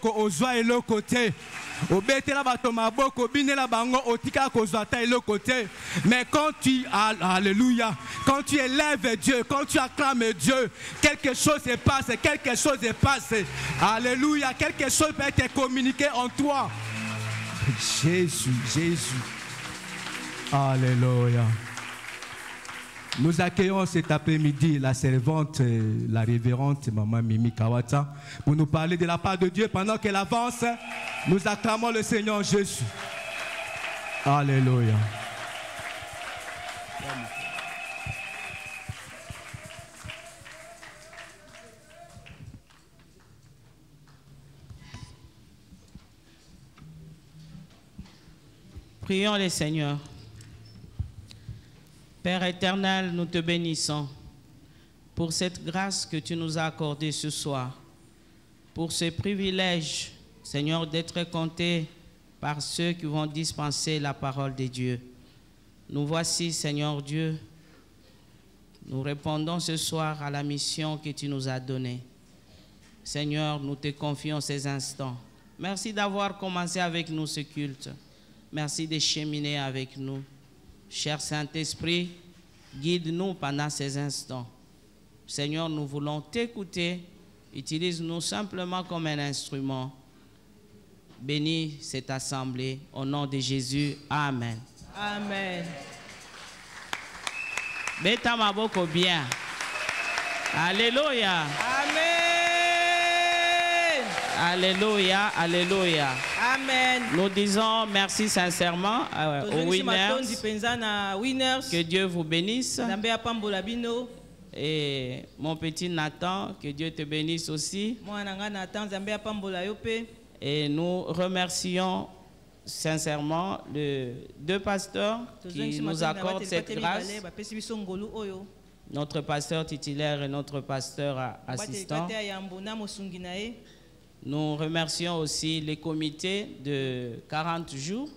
maboko ozwa eloko te. Obetela bato maboko binela bango otika kozwa ta eloko te. Mais quand tu alléluia, quand tu élèves Dieu, quand tu acclames Dieu, quelque chose se passe, quelque chose se passe. Alléluia, quelque chose peut être communiqué en toi. Jésus, Jésus. Alléluia. Nous accueillons cet après-midi la servante, la révérende Maman Mimi Kawata, pour nous parler de la part de Dieu. Pendant qu'elle avance, nous acclamons le Seigneur Jésus. Alléluia. Prions le Seigneur. Père éternel, nous te bénissons pour cette grâce que tu nous as accordée ce soir, pour ce privilège, Seigneur, d'être compté par ceux qui vont dispenser la parole de Dieu. Nous voici, Seigneur Dieu, nous répondons ce soir à la mission que tu nous as donnée. Seigneur, nous te confions ces instants. Merci d'avoir commencé avec nous ce culte. Merci de cheminer avec nous. Cher Saint-Esprit, guide-nous pendant ces instants. Seigneur, nous voulons t'écouter. Utilise-nous simplement comme un instrument. Bénis cette assemblée. Au nom de Jésus, Amen. Amen. Beta maboko bien. Alléluia. Amen. Alléluia, alléluia. Amen. Nous disons merci sincèrement aux winners. Que Dieu vous bénisse. Et mon petit Nathan, que Dieu te bénisse aussi. Et nous remercions sincèrement les deux pasteurs qui nous accordent cette grâce. Notre pasteur titulaire et notre pasteur assistant. Nous remercions aussi les comités de 40 jours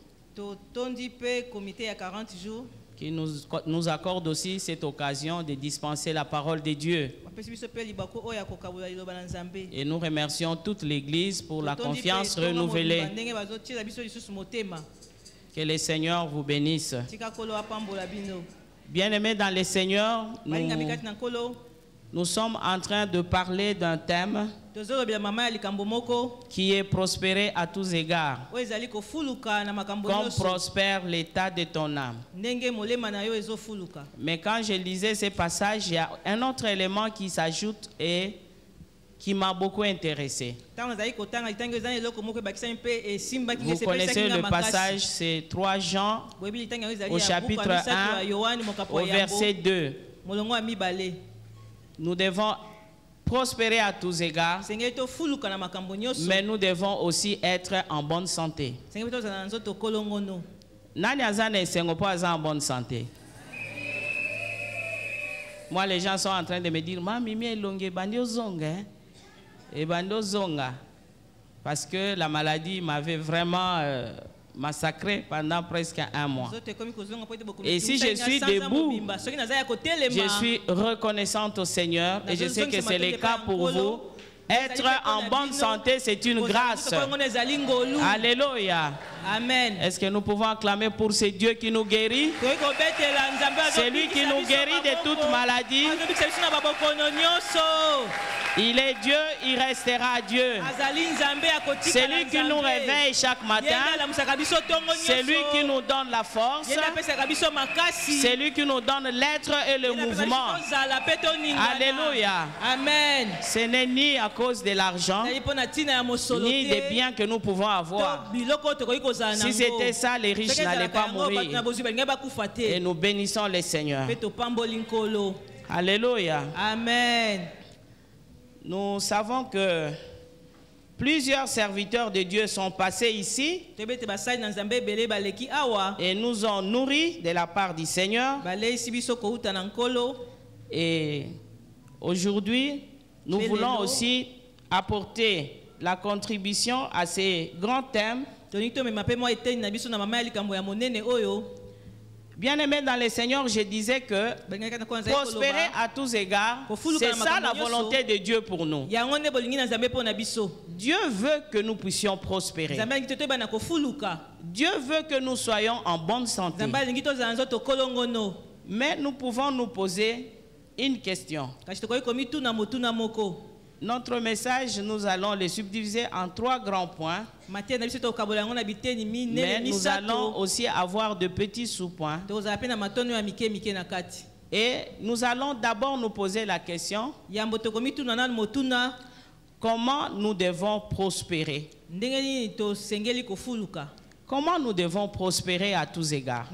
qui nous accordent aussi cette occasion de dispenser la parole de Dieu. Et nous remercions toute l'Église pour la confiance renouvelée. Que le Seigneur vous bénisse. Bien-aimés dans le Seigneur, nous sommes en train de parler d'un thème qui est prospéré à tous égards, comme prospère l'état de ton âme. Mais quand je lisais ces passages, il y a un autre élément qui s'ajoute et qui m'a beaucoup intéressé. Vous connaissez le passage, c'est 3 Jean au chapitre 1 au verset 2. Nous devons prospérer à tous égards, mais nous devons aussi être en bonne santé. Nani azane sengo po aza en bonne santé. Moi, les gens sont en train de me dire, ma mimi elonge bandio zonga, et bandio zonga, parce que la maladie m'avait vraiment massacré pendant presque 1 mois. Et si je suis debout, je suis reconnaissante au Seigneur et je sais que c'est le cas pour vous. Être en bonne santé, c'est une grâce. Alléluia. Amen. Est-ce que nous pouvons acclamer pour ce Dieu qui nous guérit? C'est lui qui nous guérit de toute maladie. Il est Dieu, il restera Dieu. C'est lui qui nous réveille chaque matin. C'est lui qui nous donne la force. C'est lui qui nous donne l'être et le mouvement. Alléluia. Amen. Ce n'est ni à cause de l'argent, ni des biens que nous pouvons avoir. Si c'était ça, les riches n'allaient pas mourir. Et nous bénissons le Seigneur. Alléluia. Amen. Nous savons que plusieurs serviteurs de Dieu sont passés ici et nous ont nourris de la part du Seigneur. Et aujourd'hui, nous voulons aussi apporter la contribution à ces grands thèmes Bien-aimés dans le Seigneur, je disais que prospérer à tous égards, c'est ça la volonté de Dieu pour nous. Dieu veut que nous puissions prospérer. Dieu veut que nous soyons en bonne santé. Mais nous pouvons nous poser une question. Notre message, nous allons le subdiviser en 3 grands points. Mais nous allons aussi avoir de petits sous-points. Et nous allons d'abord nous poser la question: comment nous devons prospérer? Comment nous devons prospérer à tous égards?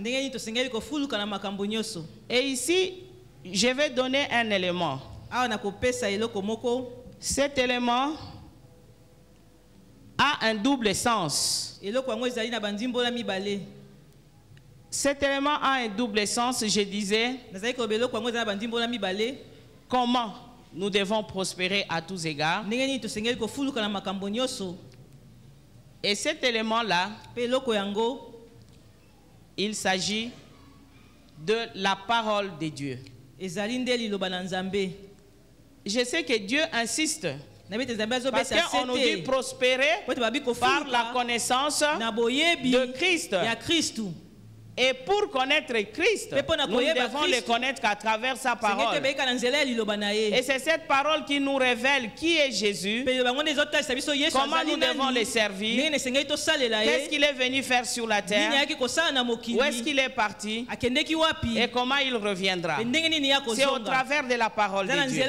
Et ici, je vais donner un élément. Cet élément a un double sens. Cet élément a un double sens, je disais. Comment nous devons prospérer à tous égards? Et cet élément-là, il s'agit de la parole de Dieu. Je sais que Dieu insiste, parce qu'on nous dit prospérer par la connaissance de Christ. Et pour connaître Christ, nous devons le connaître qu'à travers sa parole. Et c'est cette parole qui nous révèle qui est Jésus, comment nous devons le servir, qu'est-ce qu'il est venu faire sur la terre, où est-ce qu'il est parti et comment il reviendra. C'est au travers de la parole de Dieu.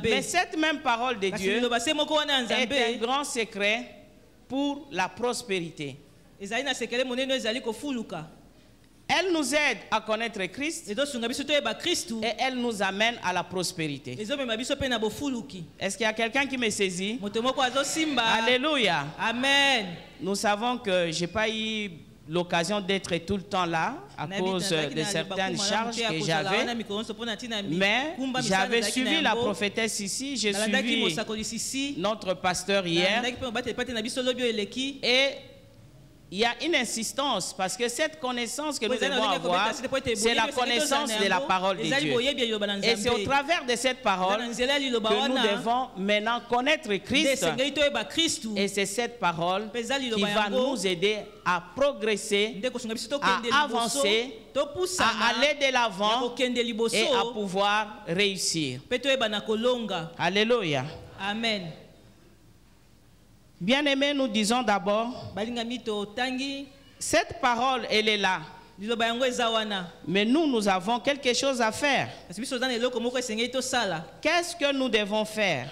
Mais cette même parole de Dieu est un grand secret pour la prospérité. Elle nous aide à connaître Christ et elle nous amène à la prospérité. Est-ce qu'il y a quelqu'un qui me saisit? Alléluia. Amen. Nous savons que je n'ai pas eu l'occasion d'être tout le temps là à cause de certaines charges que j'avais. Mais j'avais suivi la prophétesse ici, j'ai suivi notre pasteur hier. Et il y a une insistance parce que cette connaissance que nous devons avoir, c'est la connaissance de la parole de Dieu. Et c'est au travers de cette parole que nous devons maintenant connaître Christ. Et c'est cette parole qui va nous aider à progresser, à avancer, à aller de l'avant et à pouvoir réussir. Alléluia. Amen. Bien-aimés, nous disons d'abord, cette parole, elle est là. Mais nous avons quelque chose à faire. Qu'est-ce que nous devons faire?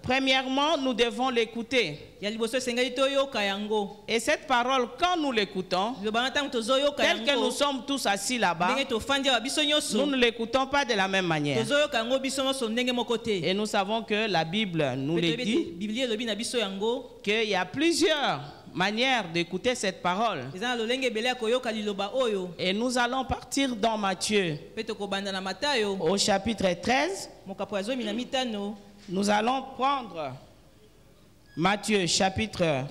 Premièrement, nous devons l'écouter. Et cette parole, quand nous l'écoutons, tel que nous sommes tous assis là-bas, nous ne l'écoutons pas de la même manière. Et nous savons que la Bible nous le dit, qu'il y a plusieurs manière d'écouter cette parole. Et nous allons partir dans Matthieu au chapitre 13. Nous allons prendre Matthieu chapitre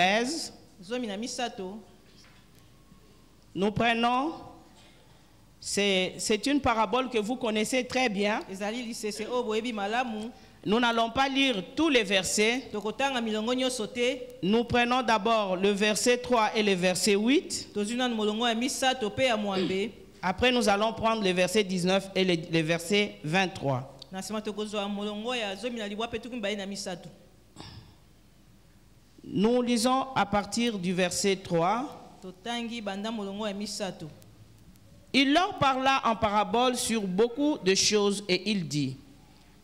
13. Nous prenons, c'est une parabole que vous connaissez très bien. Nous n'allons pas lire tous les versets. Nous prenons d'abord le verset 3 et le verset 8. Après, nous allons prendre le verset 19 et le verset 23. Nous lisons à partir du verset 3. Il leur parla en parabole sur beaucoup de choses et il dit: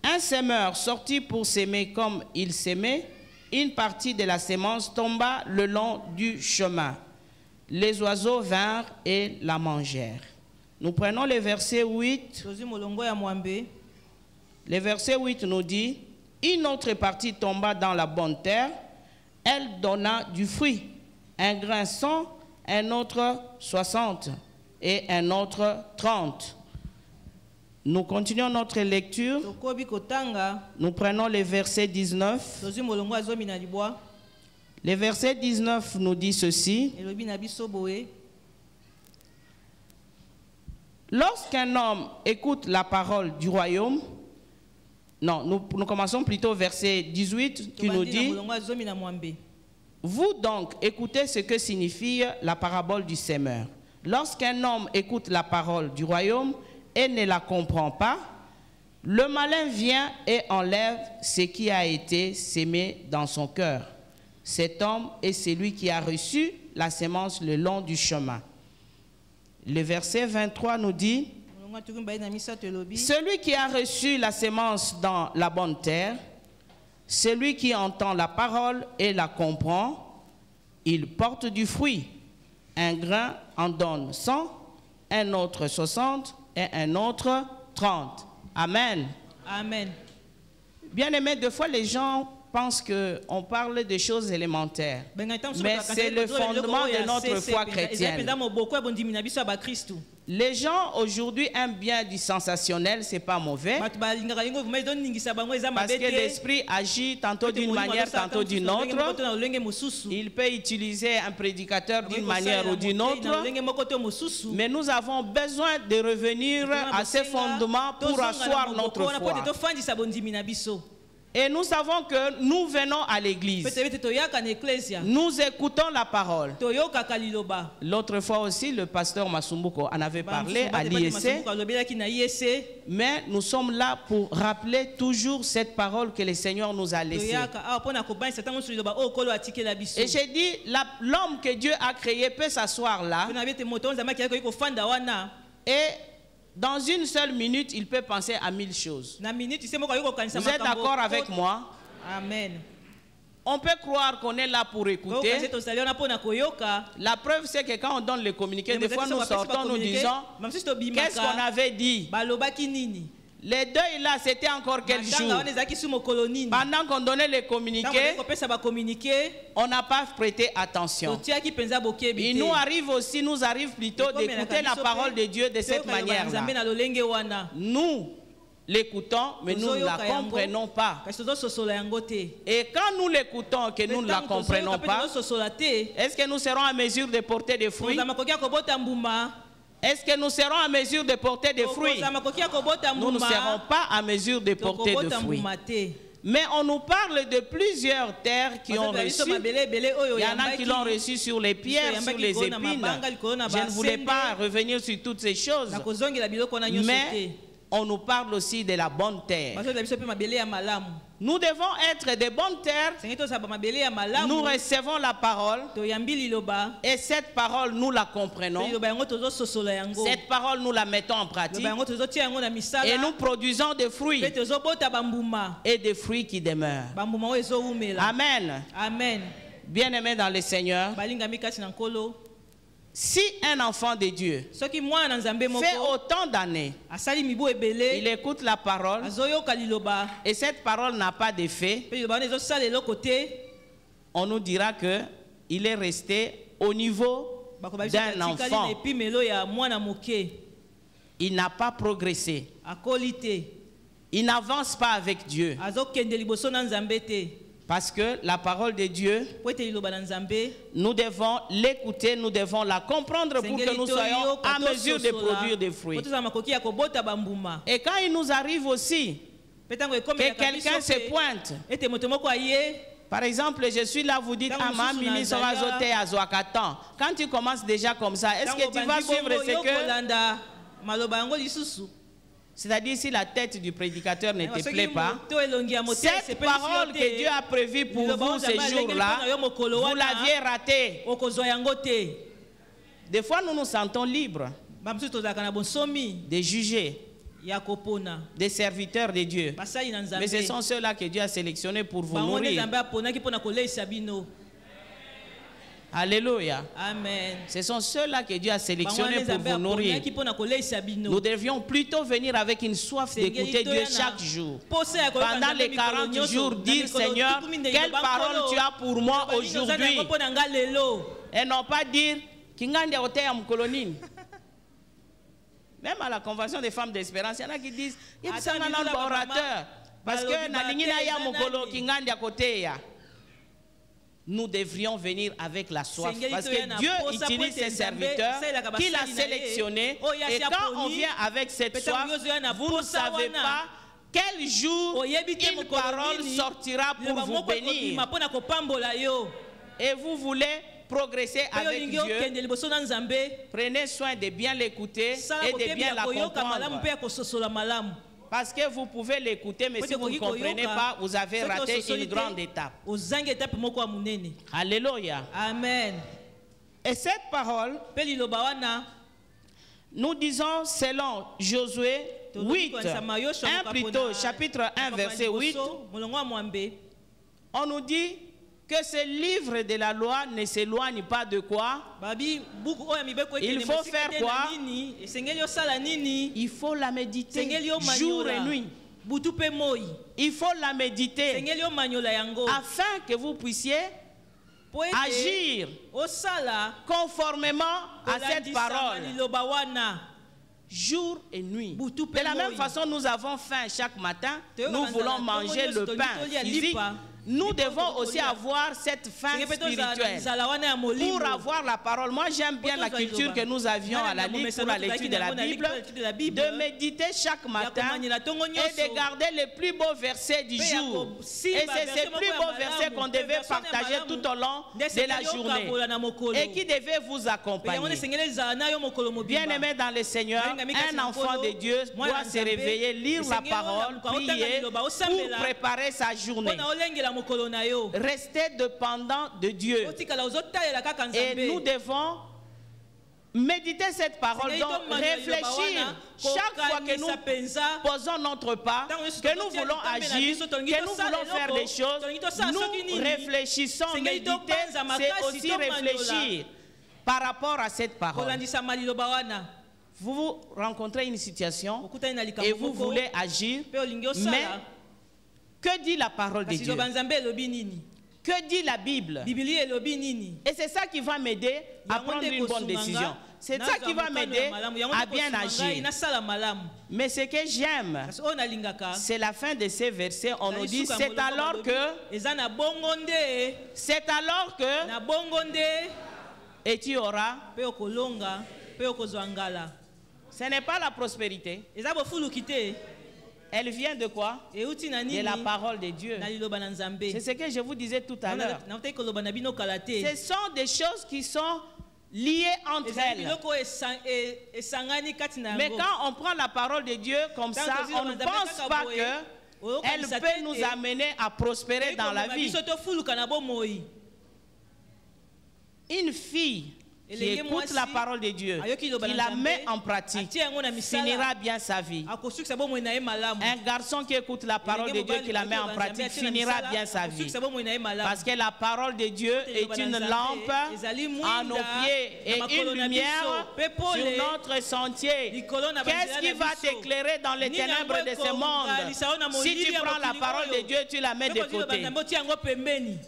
un semeur sortit pour s'aimer comme il s'aimait. Une partie de la sémence tomba le long du chemin. Les oiseaux vinrent et la mangèrent. Nous prenons le verset 8. Le verset 8 nous dit: une autre partie tomba dans la bonne terre. Elle donna du fruit. Un grain 100, un autre 60 et un autre 30. Nous continuons notre lecture. Nous prenons le verset 19. Le verset 19 nous dit ceci. Lorsqu'un homme écoute la parole du royaume, non, nous commençons plutôt au verset 18 qui nous dit: vous donc écoutez ce que signifie la parabole du semeur. Lorsqu'un homme écoute la parole du royaume et ne la comprend pas, le malin vient et enlève ce qui a été sémé dans son cœur. Cet homme est celui qui a reçu la sémence le long du chemin. Le verset 23 nous dit: celui qui a reçu la sémence dans la bonne terre, celui qui entend la parole et la comprend, il porte du fruit. Un grain en donne 100, un autre 60 et un autre 30. Amen. Amen. Bien aimé, des fois les gens pensent qu'on parle de choses élémentaires. Mais c'est le fondement de notre foi chrétienne. Les gens aujourd'hui aiment bien du sensationnel, c'est pas mauvais. Parce que l'esprit agit tantôt d'une manière, tantôt d'une autre. Il peut utiliser un prédicateur d'une manière ou d'une autre. Mais nous avons besoin de revenir à ces fondements pour asseoir notre foi. Et nous savons que nous venons à l'église. Nous écoutons la parole. L'autre fois aussi, le pasteur Masumbuko en avait parlé à l'IEC. Mais nous sommes là pour rappeler toujours cette parole que le Seigneur nous a laissée. Et j'ai dit, l'homme que Dieu a créé peut s'asseoir là. Et dans une seule minute, il peut penser à 1000 choses. Vous êtes d'accord avec moi? Amen. On peut croire qu'on est là pour écouter. La preuve, c'est que quand on donne le communiqué, des fois nous sortons, nous disons: qu'est-ce qu'on avait dit? Les deuils là, c'était encore quel jour? Pendant qu'on donnait les communiqués, on n'a pas prêté attention. Il nous arrive aussi, nous arrive plutôt d'écouter la parole de Dieu de cette manière-là. Nous l'écoutons, mais nous ne la comprenons pas. Et quand nous l'écoutons, que nous ne la comprenons pas, est-ce que nous serons en mesure de porter des fruits? Est-ce que nous serons en mesure de porter des fruits? Nous ne serons pas en mesure de porter des fruits. Mais on nous parle de plusieurs terres qui ont reçu. Il y en a qui l'ont reçu sur les pierres, sur les épines. Je ne voulais pas revenir sur toutes ces choses. Mais on nous parle aussi de la bonne terre. Nous devons être de bonnes terres. Nous recevons la parole. Et cette parole, nous la comprenons. Cette parole, nous la mettons en pratique. Et nous produisons des fruits. Et des fruits qui demeurent. Amen. Amen. Bien-aimés dans le Seigneur, si un enfant de Dieu fait autant d'années, il écoute la parole et cette parole n'a pas d'effet, on nous dira qu'il est resté au niveau d'un enfant. Il n'a pas progressé. Il n'avance pas avec Dieu. Parce que la parole de Dieu, nous devons l'écouter, nous devons la comprendre pour que nous soyons en mesure de produire des fruits. Et quand il nous arrive aussi que quelqu'un se pointe, par exemple, je suis là, vous dites: Ama Mimi Sovazote Azoakatan. Quand tu commences déjà comme ça, est-ce que tu vas suivre ce que... C'est-à-dire, si la tête du prédicateur ne te plaît pas, cette parole que Dieu a prévue pour vous ce jour-là, vous l'aviez ratée. Des fois, nous nous sentons libres de juger des serviteurs de Dieu. Mais ce sont ceux-là que Dieu a sélectionnés pour vous nourrir. Alléluia. Amen. Ce sont ceux-là que Dieu a sélectionnés pour vous nourrir. Nous devions plutôt venir avec une soif d'écouter Dieu chaque jour. Pendant les 40 jours, dire: Seigneur, quelle parole tu as pour moi aujourd'hui? Et non pas dire Kingandi Oteya Mkolonine. Même à la convention des femmes d'espérance, il y en a qui disent: il y a un orateur. Parce que na lingina ya mukolo Kingandi Oteya. nous devrions venir avec la soif. Sengeli Parce toya que na Dieu posa utilise pote ses Nzambe, serviteurs asalelaka qu'il a basali na ye, sélectionnés. oyo asi Et quand aponi, on vient avec cette peut-être soif, oyo ozoya na vous ne posa savez wana, pas quel jour oyebi te une mokolo parole nini, sortira pour liloba vous moko bénir. ekobima mpo na kopambola yo. Et vous voulez progresser Mpe yo avec olingi Dieu. okende liboso na Nzambe, Prenez soin de bien l'écouter sala et de bien kokebela la koyoka malamu comprendre. mpe ya kososola malamu. Parce que vous pouvez l'écouter, mais si vous ne comprenez pas, vous avez raté une grande étape. ozangi étape moko ya monene. Alléluia. Amen. Et cette parole, Mpe liloba wana nous disons selon Josué 8, 1 plutôt, chapitre 1, verset 8, molongo wa mwambe, on nous dit que ce livre de la loi ne s'éloigne pas de quoi? babi buku oyo ya mibeko Il faut faire quoi? nini, esengeli osala nini, Il faut la méditer esengeli yo jour et manyola nuit. butu mpe moi, Il faut la méditer esengeli yo manyola yango afin que vous puissiez po ete agir osala conformément à cette kolandisama parole. liloba wana. Jour et nuit. Butu pe De la même moi. façon, nous avons faim chaque matin. Teo Nous kanzala, voulons tongo manger nyonso le tolingi pain tolia physique. lipa. Nous Lipa devons toko aussi tolia. avoir cette faim Senge pe tozala na spirituelle. nzala wana ya molimo. Pour avoir la parole, moi j'aime bien la culture que nous avions à la Ligue pour la lecture de la Bible, de méditer chaque matin et de garder les plus beaux versets du jour. Et c'est ces plus beaux versets qu'on devait partager tout au long de la journée et qui devaient vous accompagner. Bien-aimé dans le Seigneur, un enfant de Dieu doit se réveiller, lire la parole, prier pour préparer sa journée. Rester dépendant de Dieu. Et nous devons méditer cette parole, donc réfléchir chaque fois que nous posons notre pas, que nous voulons agir, que nous voulons faire des choses, nous réfléchissons, méditer, c'est aussi réfléchir par rapport à cette parole. Vous rencontrez une situation et vous voulez agir, mais que dit la parole de Dieu? Que dit la Bible? Et c'est ça qui va m'aider à prendre une bonne décision. C'est ça qui va m'aider à bien agir. Mais ce que j'aime, c'est la fin de ces versets. On nous dit, c'est alors que et tu auras. Ce n'est pas la prospérité. Elle vient de quoi? De la parole de Dieu. C'est ce que je vous disais tout à l'heure. Ce sont des choses qui sont liées entre elles. Mais quand on prend la parole de Dieu comme ça, on ne pense pas qu'elle peut nous amener à prospérer dans la vie. Une fille qui écoute la parole de Dieu, qui la met en pratique, finira bien sa vie. Un garçon qui écoute la parole de Dieu, qui la met en pratique, finira bien sa vie. Parce que la parole de Dieu est une lampe à nos pieds et une lumière sur notre sentier. Qu'est-ce qui va t'éclairer dans les ténèbres de ce monde? Si tu prends la parole de Dieu, tu la mets de côté.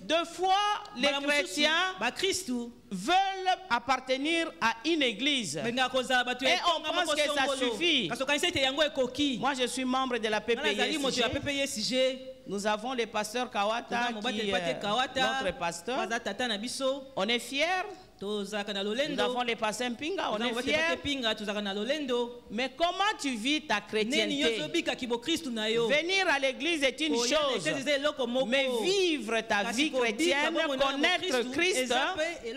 Deux fois, les chrétiens veulent appartenir à une église et on pense que ça suffit. Moi je suis membre de la PPISG. Nous avons le pasteur Kawata qui est notre pasteur. On est fiers. Nous avons le pasteur Mpinga, on est fiers. Mais comment tu vis ta chrétienté? Venir à l'église est une chose, mais vivre ta vie chrétienne, connaître Christ,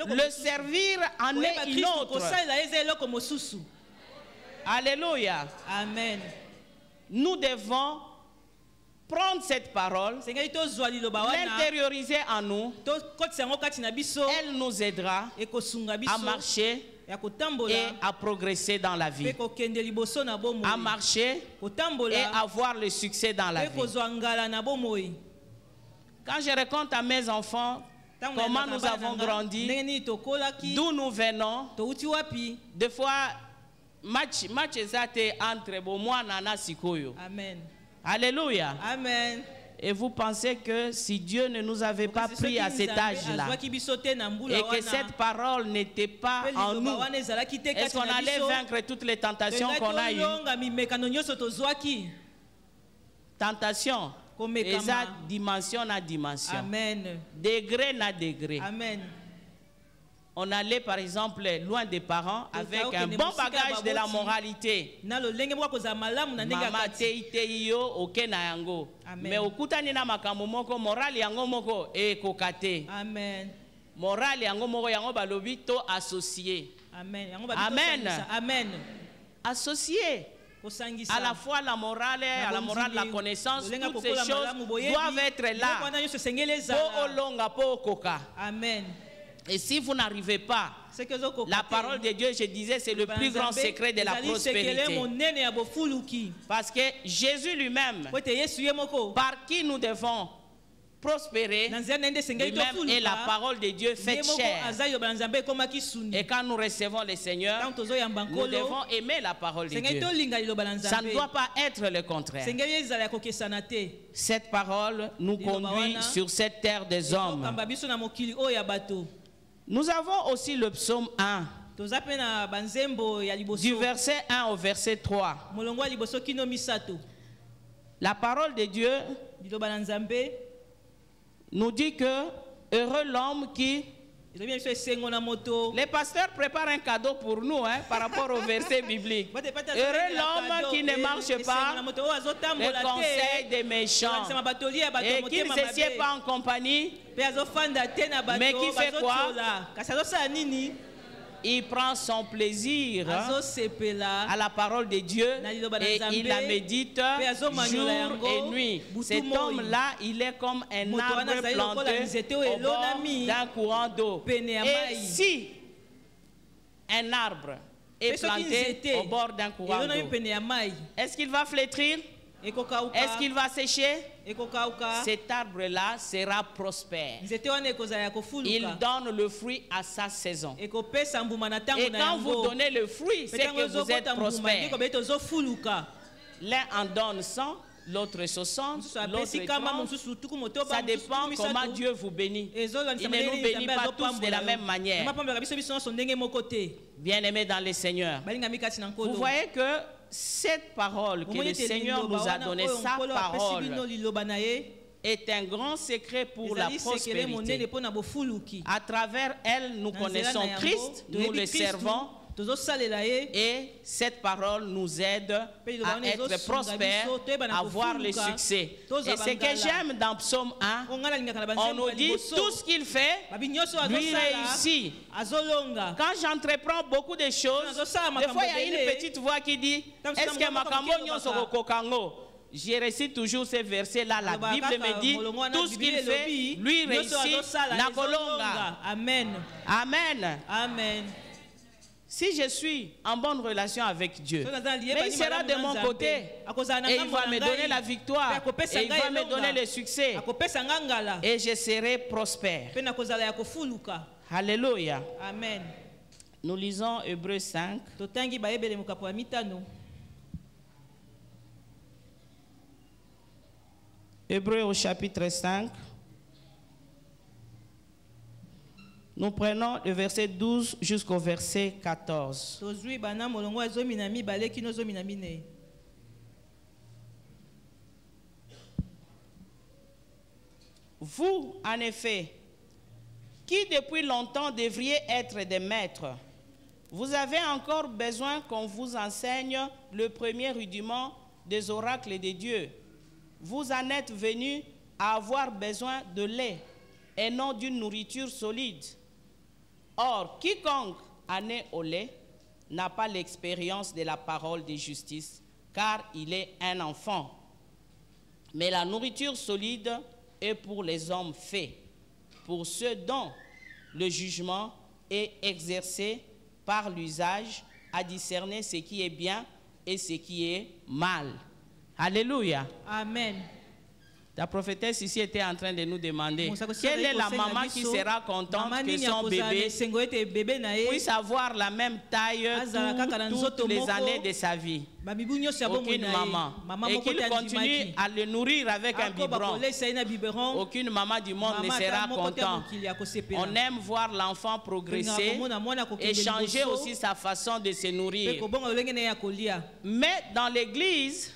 le servir en est une autre. Alléluia. Amen. Nous devons prendre cette parole, l'intérioriser en nous. Elle nous aidera à marcher et à progresser dans la vie, à marcher et avoir le succès dans la vie. Quand je raconte à mes enfants comment nous avons grandi, d'où nous venons, des fois, match entre moi Nana Sikoyo. Amen. Alléluia. Amen. Et vous pensez que si Dieu ne nous avait pas pris à cet âge-là et que cette parole n'était pas en nous, est-ce qu'on allait vaincre toutes les tentations qu'on a eues? Tentation. Komekama. Eza dimension na dimension. Amen. Degré na degré. Amen. On allait par exemple loin des parents avec un bon bagage de la moralité. Mama teite yo oke na yango. Mais okutani na makambo moko moral yango moko e kokate. Amen. Moral yango moko yango balobi to associé. Amen. Amen. Amen. Associé. À la fois la morale, à la morale, la connaissance, toutes ces choses doivent être là. Po olonga po okoka. Amen. Et si vous n'arrivez pas, la parole de Dieu, je disais, c'est le plus grand secret de la prospérité. Parce que Jésus lui-même, par qui nous devons prospérer, lui-même est la parole de Dieu faite chair. Et quand nous recevons le Seigneur, nous devons aimer la parole de Dieu. Ça ne doit pas être le contraire. Cette parole nous conduit sur cette terre des hommes. Nous avons aussi le psaume 1, du verset 1 au verset 3. La parole de Dieu nous dit que heureux l'homme qui... Les pasteurs préparent un cadeau pour nous par rapport au verset biblique. Heureux l'homme qui ne marche pas le conseil des méchants et qui ne se sied pas en compagnie, mais qui fait quoi? Il prend son plaisir à la parole de Dieu et il la médite jour et nuit. Cet homme-là, il est comme un arbre planté au bord d'un courant d'eau. Et si un arbre est planté au bord d'un courant d'eau, est-ce qu'il va flétrir? Est-ce qu'il va sécher? Cet arbre-là sera prospère. Il donne le fruit à sa saison. Et quand vous donnez le fruit, c'est que vous êtes prospère. L'un en donne 100, l'autre 60, l'autre 30. Ça dépend comment Dieu vous bénit. Il ne nous bénit pas tous de la même manière. Bien-aimés dans le Seigneur, vous voyez que cette parole que le Seigneur nous a donnée, sa parole, est un grand secret pour la prospérité. À travers elle, nous connaissons Christ, nous le servons. Et cette parole nous aide à être prospères, à avoir le succès. Et ce que j'aime dans Psaume 1, on nous dit tout ce qu'il fait, lui réussit. Quand j'entreprends beaucoup de choses, des fois il y a une petite voix qui dit, est-ce que Makambo Nyonso Kokango? Je récite toujours ces versets-là. La Bible me dit, tout ce qu'il fait, lui réussit. Nakolonga. Amen. Amen. Amen. Si je suis en bonne relation avec Dieu, mais il sera de mon côté et il va me donner la victoire et il va me donner le succès et je serai prospère. Alléluia. Amen. Nous lisons Hébreux 5. Hébreux au chapitre 5. Nous prenons le verset 12 jusqu'au verset 14. Vous, en effet, qui depuis longtemps devriez être des maîtres, vous avez encore besoin qu'on vous enseigne le premier rudiment des oracles de Dieu. Vous en êtes venus à avoir besoin de lait et non d'une nourriture solide. Or, quiconque en est au lait n'a pas l'expérience de la parole de justice, car il est un enfant. Mais la nourriture solide est pour les hommes faits, pour ceux dont le jugement est exercé par l'usage à discerner ce qui est bien et ce qui est mal. Alléluia. Amen. La prophétesse ici était en train de nous demander quelle est la maman qui sera contente que son bébé puisse avoir la même taille toutes les années de sa vie. aucune maman, et qu'il continue à le nourrir avec un biberon, aucune maman du monde ne sera contente. On aime voir l'enfant progresser et changer aussi sa façon de se nourrir. Mais dans l'église,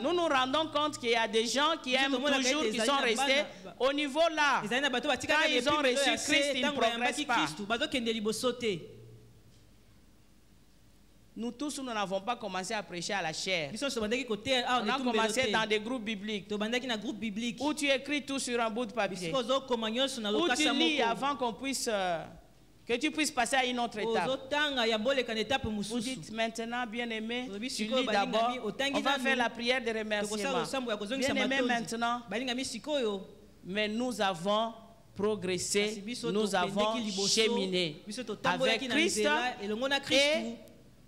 nous nous rendons compte qu'il y a des gens qui aiment toujours, qui sont restés au niveau là. Quand ils ont reçu Christ, ils ne progressent pas. Nous tous, nous n'avons pas commencé à prêcher à la chair. On a commencé dans des groupes bibliques où tu écris tout sur un bout de papier, où tu lis avant qu'on puisse, que tu puisses passer à une autre étape. Vous dites maintenant, bien-aimé, tu lis d'abord, on va faire la prière de remerciement. Bien-aimé maintenant, mais nous avons progressé, nous avons cheminé avec Christ, et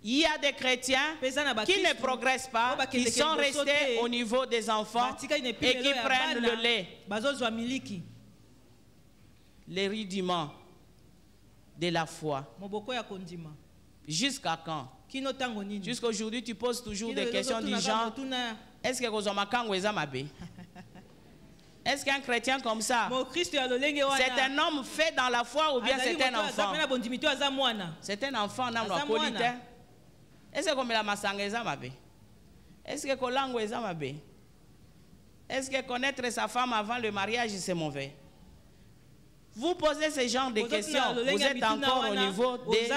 il y a des chrétiens qui ne progressent pas, qui sont restés au niveau des enfants et qui prennent le lait, les rudiments de la foi. Jusqu'à quand? Jusqu'à aujourd'hui, tu poses toujours des questions du genre, est-ce que est-ce qu'un chrétien comme ça, c'est un homme fait dans la foi ou bien c'est un enfant? C'est un enfant, est-ce que comme la masanga est mabe? Est-ce que kolango est mabe? Est-ce que connaître sa femme avant le mariage c'est mauvais? Vous posez ce genre de questions, vous êtes encore au niveau des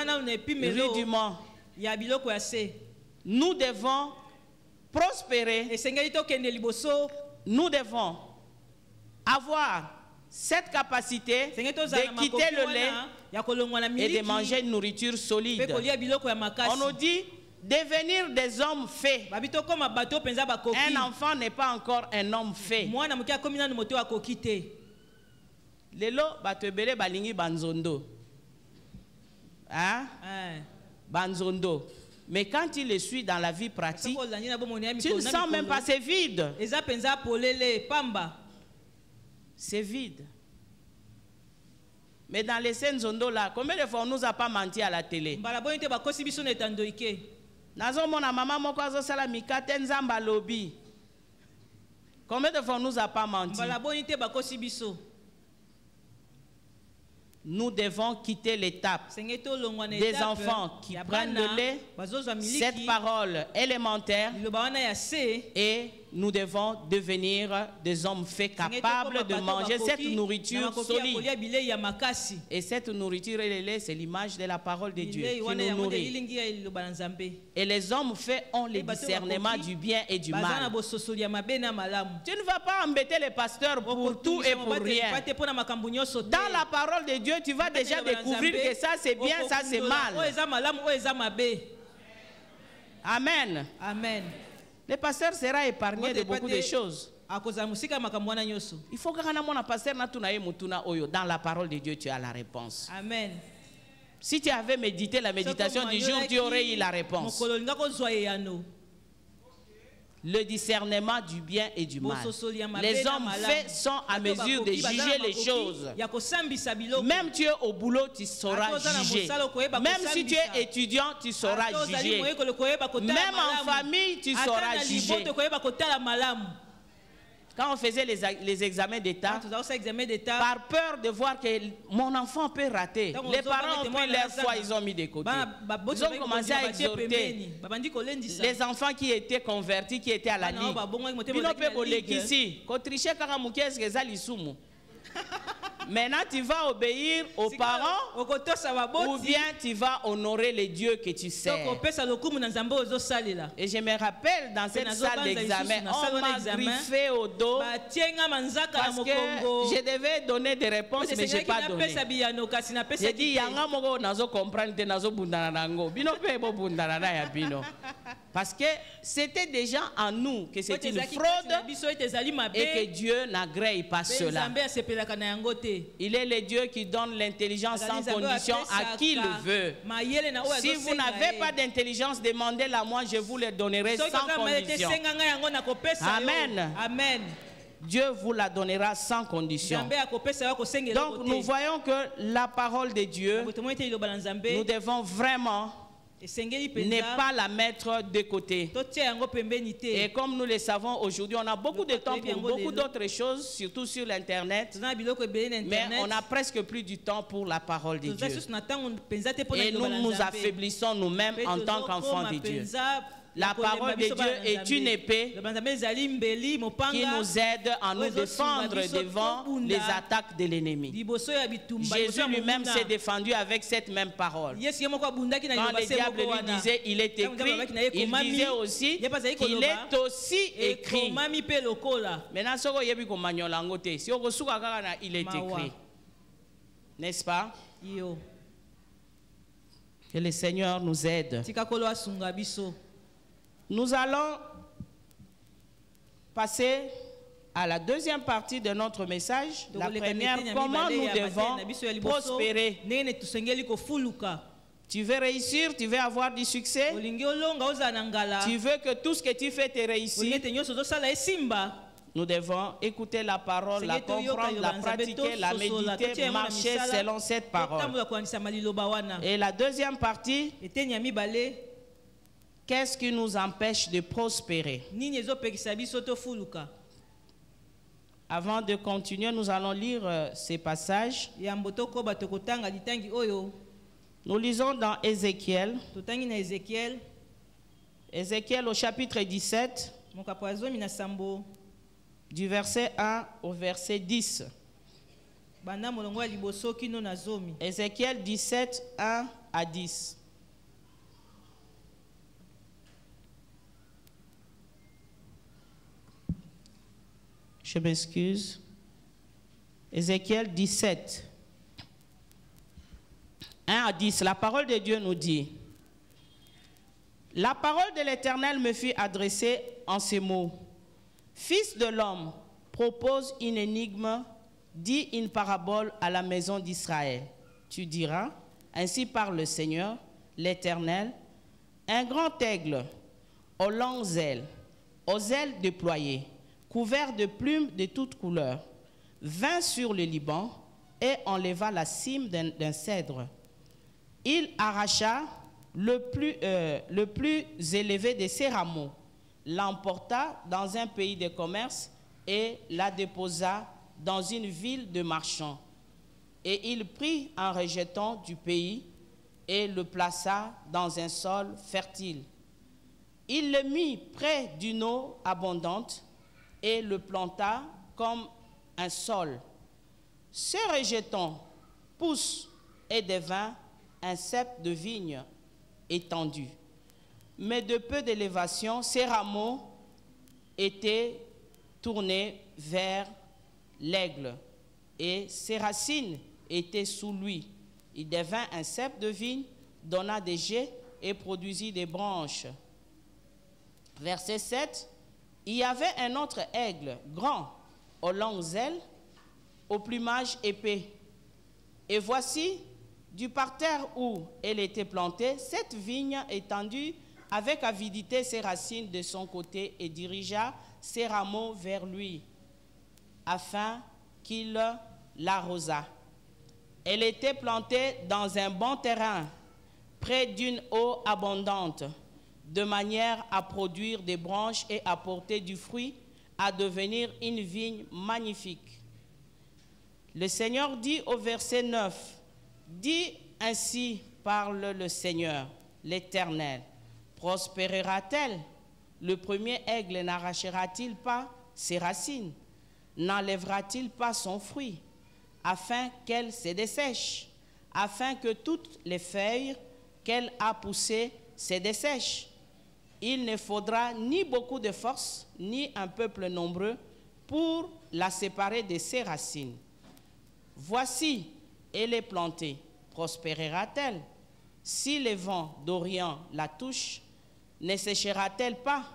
rudiments. Nous devons prospérer. Nous devons avoir cette capacité de quitter le lait et de manger une nourriture solide. On nous dit devenir des hommes faits. Un enfant n'est pas encore un homme fait. Lelo batebele balingi banzondo. Hein? Banzondo. Mais quand il le suit dans la vie pratique, tu ne sens même pas, c'est vide. C'est vide. Mais dans les scènes zondo là, combien de fois on nous a pas menti à la télé? Nazo mona mama moko azosala mikate nzamba lobi. Combien de fois on nous a pas menti? Nous devons quitter l'étape des enfants qui prennent le lait, cette parole élémentaire, et nous devons devenir des hommes faits capables de manger cette nourriture solide. Et cette nourriture et le lait, c'est l'image de la parole de Dieu qui nous nourrit. Et les hommes faits ont le discernement du bien et du mal. Tu ne vas pas embêter les pasteurs pour tout et pour rien. Dans la parole de Dieu, tu vas déjà découvrir que ça c'est bien, ça c'est mal. Amen. Amen. Le pasteur sera épargné de beaucoup de choses. Il faut que pasteur dans la parole de Dieu, tu as la réponse. Amen. Si tu avais médité la méditation du jour, tu aurais eu la réponse. Le discernement du bien et du mal. Les hommes faits sont à mesure de juger les choses. Même tu es au boulot, tu sauras juger. Même si tu es étudiant, tu sauras juger. Même en famille, tu sauras juger. Quand on faisait les examens d'État, par peur de voir que mon enfant peut rater, les parents ont pris leur foi, ils ont mis de côté. Ils ont commencé à exhorter les enfants qui étaient convertis, qui étaient à la ligue. Maintenant, tu vas obéir aux parents ou bien tu vas honorer les dieux que tu sers. Et je me rappelle dans cette salle d'examen, on m'a griffé au dos parce que je devais donner des réponses, mais je n'ai pas donné. J'ai dit, yanga moko nazo comprendre te nazo bundana nango. Bino pe bo bundana na ya bino. Parce que c'était déjà en nous que c'est une fraude et que Dieu n'agrée pas cela. Il est le Dieu qui donne l'intelligence sans condition à qui le veut. Si vous n'avez pas d'intelligence, demandez-la moi, je vous la donnerai sans condition. Amen. Amen. Dieu vous la donnera sans condition. Donc nous voyons que la parole de Dieu, nous devons vraiment n'est pas la mettre de côté. Et comme nous le savons aujourd'hui, on a beaucoup de temps pour beaucoup d'autres choses, surtout sur l'Internet, mais on a presque plus du temps pour la parole de Dieu. Et nous nous affaiblissons nous-mêmes en tant qu'enfants de Dieu. La parole de Dieu est une épée qui nous aide à nous défendre devant les attaques de l'ennemi. Jésus lui-même s'est défendu avec cette même parole. Quand le diable lui disait il est écrit, il disait aussi qu'il est aussi écrit. Maintenant, il est écrit. N'est-ce pas? Que le Seigneur nous aide. Nous allons passer à la deuxième partie de notre message. La première, comment nous devons prospérer. Tu veux réussir, tu veux avoir du succès. Tu veux que tout ce que tu fais te réussisse. Nous devons écouter la parole, la comprendre, la pratiquer, la méditer, marcher selon cette parole. Et la deuxième partie, qu'est-ce qui nous empêche de prospérer? Avant de continuer, nous allons lire ces passages. Nous lisons dans Ézéchiel. Ézéchiel au chapitre 17, du verset 1 au verset 10. Ézéchiel 17, 1 à 10. Je m'excuse. Ézéchiel 17, 1 à 10. La parole de Dieu nous dit: la parole de l'Éternel me fut adressée en ces mots. Fils de l'homme, propose une énigme, dis une parabole à la maison d'Israël. Tu diras, ainsi parle le Seigneur, l'Éternel, un grand aigle, aux longues ailes, aux ailes déployées, couvert de plumes de toutes couleurs, vint sur le Liban et enleva la cime d'un cèdre. Il arracha le plus élevé de ses rameaux, l'emporta dans un pays de commerce et la déposa dans une ville de marchands. Et il prit un rejeton du pays et le plaça dans un sol fertile. Il le mit près d'une eau abondante et le planta comme un sol. Ce rejeton pousse et devint un cep de vigne étendu. Mais de peu d'élévation, ses rameaux étaient tournés vers l'aigle et ses racines étaient sous lui. Il devint un cep de vigne, donna des jets et produisit des branches. Verset 7. Il y avait un autre aigle, grand, aux longues ailes, au plumage épais. Et voici, du parterre où elle était plantée, cette vigne étendue avec avidité ses racines de son côté et dirigea ses rameaux vers lui, afin qu'il l'arrosât. Elle était plantée dans un bon terrain, près d'une eau abondante, de manière à produire des branches et à porter du fruit, à devenir une vigne magnifique. Le Seigneur dit au verset 9, « Dis ainsi parle le Seigneur, l'Éternel, prospérera-t-elle? Le premier aigle n'arrachera-t-il pas ses racines? N'enlèvera-t-il pas son fruit, afin qu'elle se dessèche, afin que toutes les feuilles qu'elle a poussées se dessèchent? Il ne faudra ni beaucoup de force, ni un peuple nombreux pour la séparer de ses racines. Voici, elle est plantée, prospérera-t-elle? Si le vent d'Orient la touche, ne séchera-t-elle pas?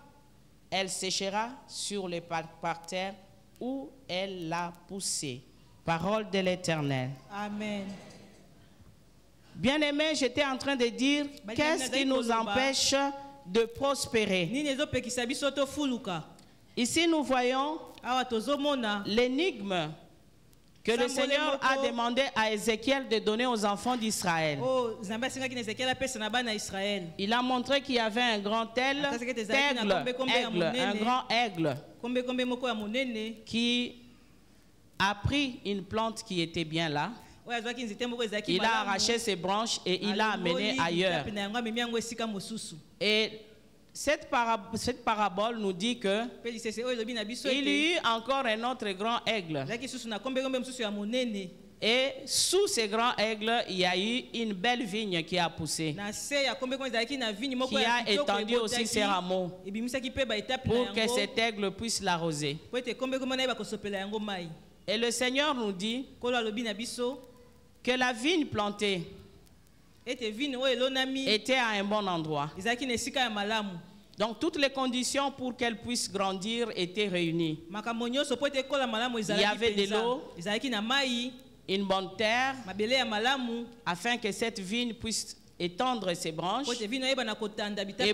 Elle séchera sur les parterres où elle l'a poussée. Parole de l'Éternel. Amen. Bien-aimés, j'étais en train de dire, qu'est-ce qui nous empêche de prospérer? Ici, nous voyons l'énigme que le Seigneur a demandé à Ézéchiel de donner aux enfants d'Israël. Il a montré qu'il y avait un grand aigle, un grand aigle, qui a pris une plante qui était bien là. Il a arraché ses branches et il l'a amené ailleurs. Et cette parabole nous dit que il y eut encore un autre grand aigle. Et sous ces grands aigles, il y a eu une belle vigne qui a poussé, qui a étendu aussi ses rameaux pour que cet aigle puisse l'arroser. Et le Seigneur nous dit que la vigne plantée était à un bon endroit. Donc toutes les conditions pour qu'elle puisse grandir étaient réunies. Il y avait de l'eau, une bonne terre, afin que cette vigne puisse étendre ses branches et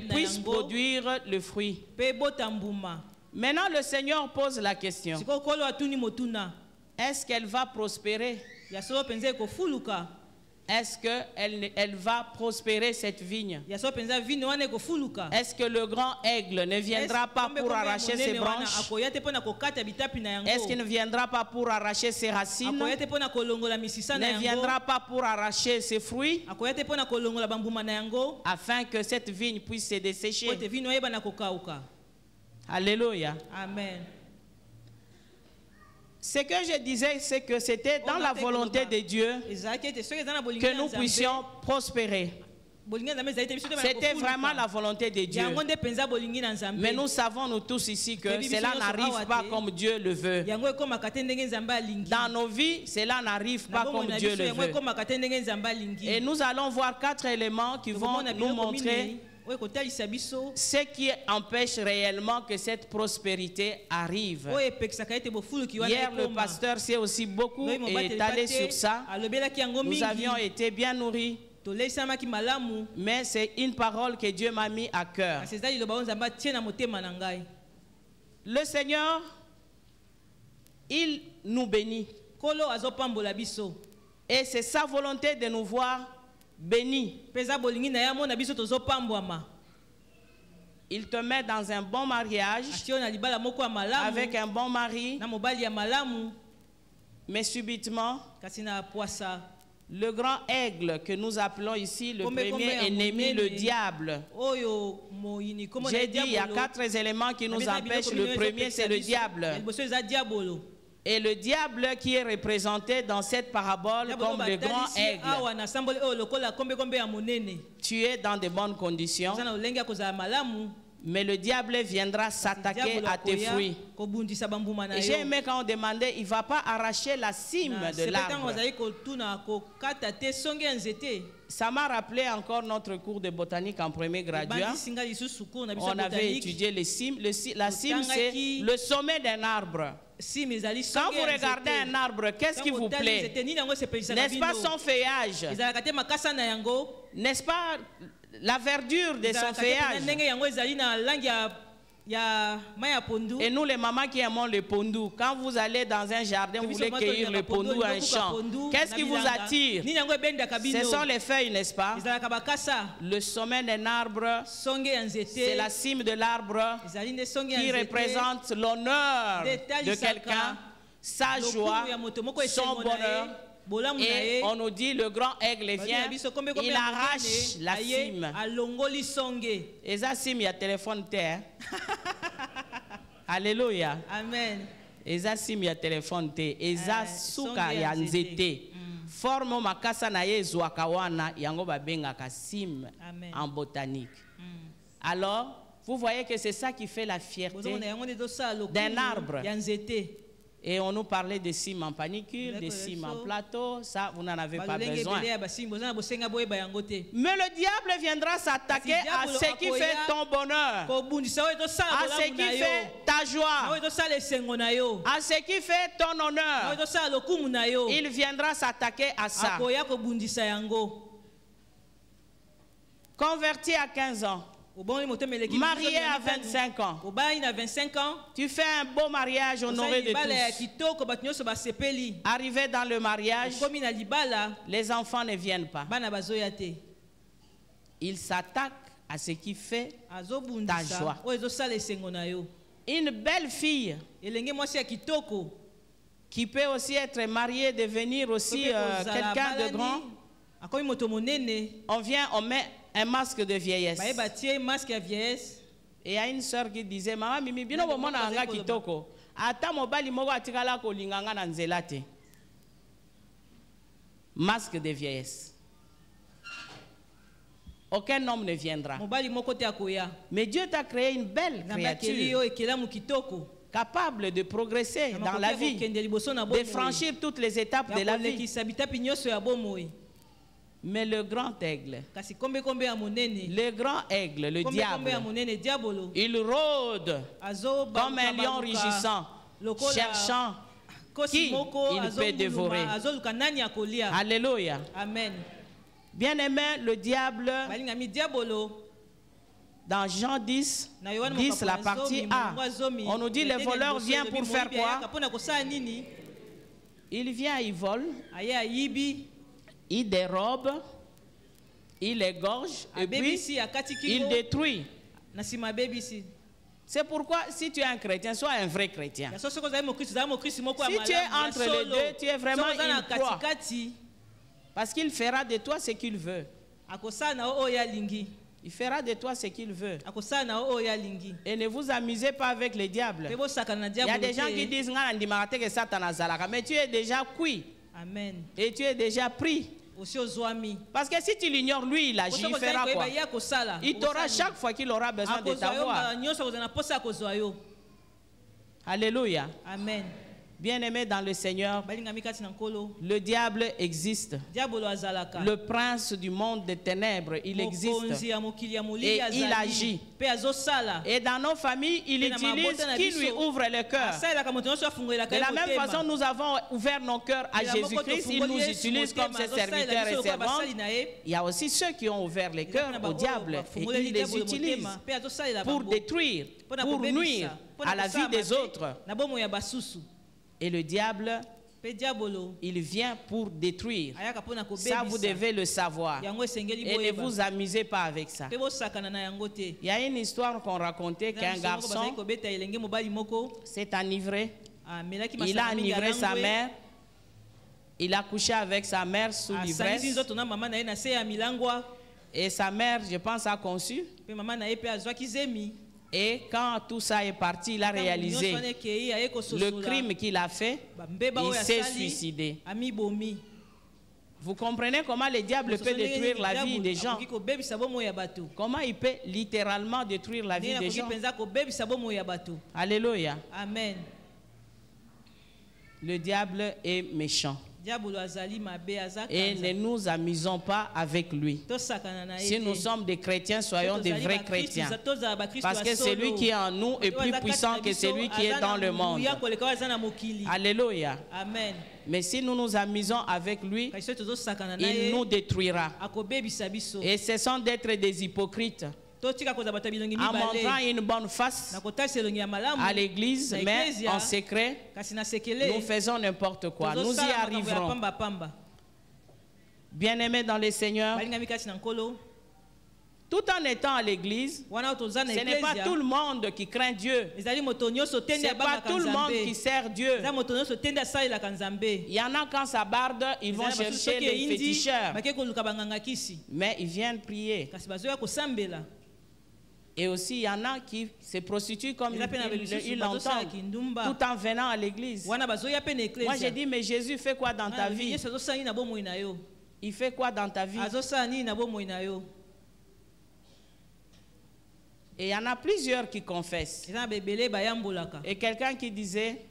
puisse produire le fruit. Maintenant le Seigneur pose la question: est-ce qu'elle va prospérer? Est-ce qu'elle va prospérer cette vigne? Est-ce que le grand aigle ne viendra pas pour arracher ses branches? Est-ce qu'il ne viendra pas pour arracher ses racines? Ne viendra pas pour arracher ses fruits? Afin que cette vigne puisse se dessécher. Alléluia. Amen. Ce que je disais, c'est que c'était dans la volonté de Dieu que nous puissions prospérer. C'était vraiment la volonté de Dieu. Mais nous savons, nous tous ici, que cela n'arrive pas comme Dieu le veut. Dans nos vies, cela n'arrive pas comme Dieu le veut. Et nous allons voir 4 éléments qui vont nous montrer ce qui empêche réellement que cette prospérité arrive. Hier, le pasteur s'est aussi beaucoup étalé sur ça. Nous avions été bien nourris. Mais c'est une parole que Dieu m'a mis à cœur. Le Seigneur, il nous bénit. Et c'est sa volonté de nous voir béni. Il te met dans un bon mariage avec un bon mari, mais subitement le grand aigle que nous appelons ici le premier ennemi, le diable. J'ai dit il y a 4 éléments qui nous empêchent. Le premier, c'est le diable. Et le diable qui est représenté dans cette parabole comme le grand aigle. Tu es dans de bonnes conditions, mais le diable viendra s'attaquer à tes fruits. Et j'ai aimé quand on demandait, il ne va pas arracher la cime de l'arbre. Ça m'a rappelé encore notre cours de botanique en premier graduat. On avait étudié les cimes. La cime, c'est le sommet d'un arbre. Quand vous regardez un arbre, qu'est-ce qui vous plaît? N'est-ce pas son feuillage? N'est-ce pas la verdure de son feuillage? Et nous les mamans qui aimons le pondu, quand vous allez dans un jardin, vous voulez cueillir le pondu, un champ, qu'est-ce qui vous attire? Ce sont les feuilles, n'est-ce pas? Le sommet d'un arbre, c'est la cime de l'arbre qui représente l'honneur de quelqu'un, sa joie, son bonheur. Et on nous dit le grand aigle vient, il arrache la cime. Et ça cime, il y a téléphone terre. Alléluia. Amen. Et ça cime, il y a téléphone terre. Et ça souka ya nzete. Forme makasa na ye zwakawana yango babenga ka cime en botanique. Alors, vous voyez que c'est ça qui fait la fierté d'un arbre. Et on nous parlait de cimes en panicule, de cimes en plateau. Ça, vous n'en avez pas besoin. Mais le diable viendra s'attaquer à ce qui fait ton bonheur, à ce qui fait ta joie, à ce qui fait ton honneur. Il viendra s'attaquer à ça. Converti à 15 ans. Marié à 25 ans. Tu fais un beau mariage honoré de tous. Arrivé dans le mariage, les enfants ne viennent pas. Ils s'attaquent à ce qui fait ta joie. Une belle fille qui peut aussi être mariée, devenir aussi quelqu'un de grand. On vient, on met un masque de vieillesse. Et il y a une soeur qui disait, Maman Mimi, bino bomona anga kitoko. Ata mobali moko atikala ko linganga na nzela te. Masque de vieillesse. Aucun homme ne viendra. Mais Dieu t'a créé une belle créature, capable de progresser dans la vie, de franchir toutes les étapes de la vie. Mais le grand aigle, le diable, il rôde comme un lion rugissant, cherchant qui il peut dévorer. Alléluia. Amen. Bien-aimé, le diable, dans Jean 10, la partie A, on nous dit le voleur vient pour faire quoi? Il vient, il vole, il dérobe, il égorge, et puis il détruit. C'est pourquoi, si tu es un chrétien, sois un vrai chrétien. Si tu es entre les deux, tu es vraiment une proie. Parce qu'il fera de toi ce qu'il veut. Il fera de toi ce qu'il veut. Et ne vous amusez pas avec le diable. Il y a des gens qui disent mais tu es déjà cuit. Amen. Et tu es déjà pris. Parce que si tu l'ignores, lui, il agit, il fera quoi? Il t'aura chaque fois qu'il aura besoin de t'avoir. Alléluia. Amen. Bien-aimé dans le Seigneur, le diable existe. Le prince du monde des ténèbres, il existe. Et il agit. Et dans nos familles, il utilise qui lui ouvre le cœur. De la même façon, nous avons ouvert nos cœurs à Jésus-Christ. Il nous utilise comme ses serviteurs et servantes. Il y a aussi ceux qui ont ouvert les cœurs au diable. Et il les utilise pour détruire, pour nuire à la vie des autres. Et le diable, il vient pour détruire. Ça, vous devez le savoir. Et ne vous amusez pas avec ça. Il y a une histoire qu'on racontait qu'un garçon s'est enivré. Il a enivré sa mère. Il a couché avec sa mère sous l'ivresse. Et sa mère, je pense, a conçu. Et quand tout ça est parti, il a réalisé le crime qu'il a fait. Il s'est suicidé. Vous comprenez comment le diable peut détruire la vie des gens? Comment il peut littéralement détruire la vie des gens? Alléluia. Amen. Le diable est méchant. Et ne nous amusons pas avec lui. Si nous sommes des chrétiens, soyons des vrais chrétiens. Parce que celui qui est en nous est plus puissant que celui qui est dans le monde. Alléluia. Amen. Mais si nous nous amusons avec lui, il nous détruira. Et cessons d'être des hypocrites, en montrant une bonne face à l'église, mais en secret, nous faisons n'importe quoi. Nous y arriverons. Bien-aimés dans le Seigneur, tout en étant à l'église, ce n'est pas tout le monde qui craint Dieu. Ce n'est pas tout le monde qui sert Dieu. Il y en a quand ça barde, ils vont chercher les féticheurs. Mais ils viennent prier. Et aussi, il y en a qui se prostituent comme ils l'entendent, tout en venant à l'église. Moi, j'ai dit, mais Jésus fait quoi dans ta vie? Il fait quoi dans ta vie? Et il y en a plusieurs qui confessent. Et quelqu'un qui disait,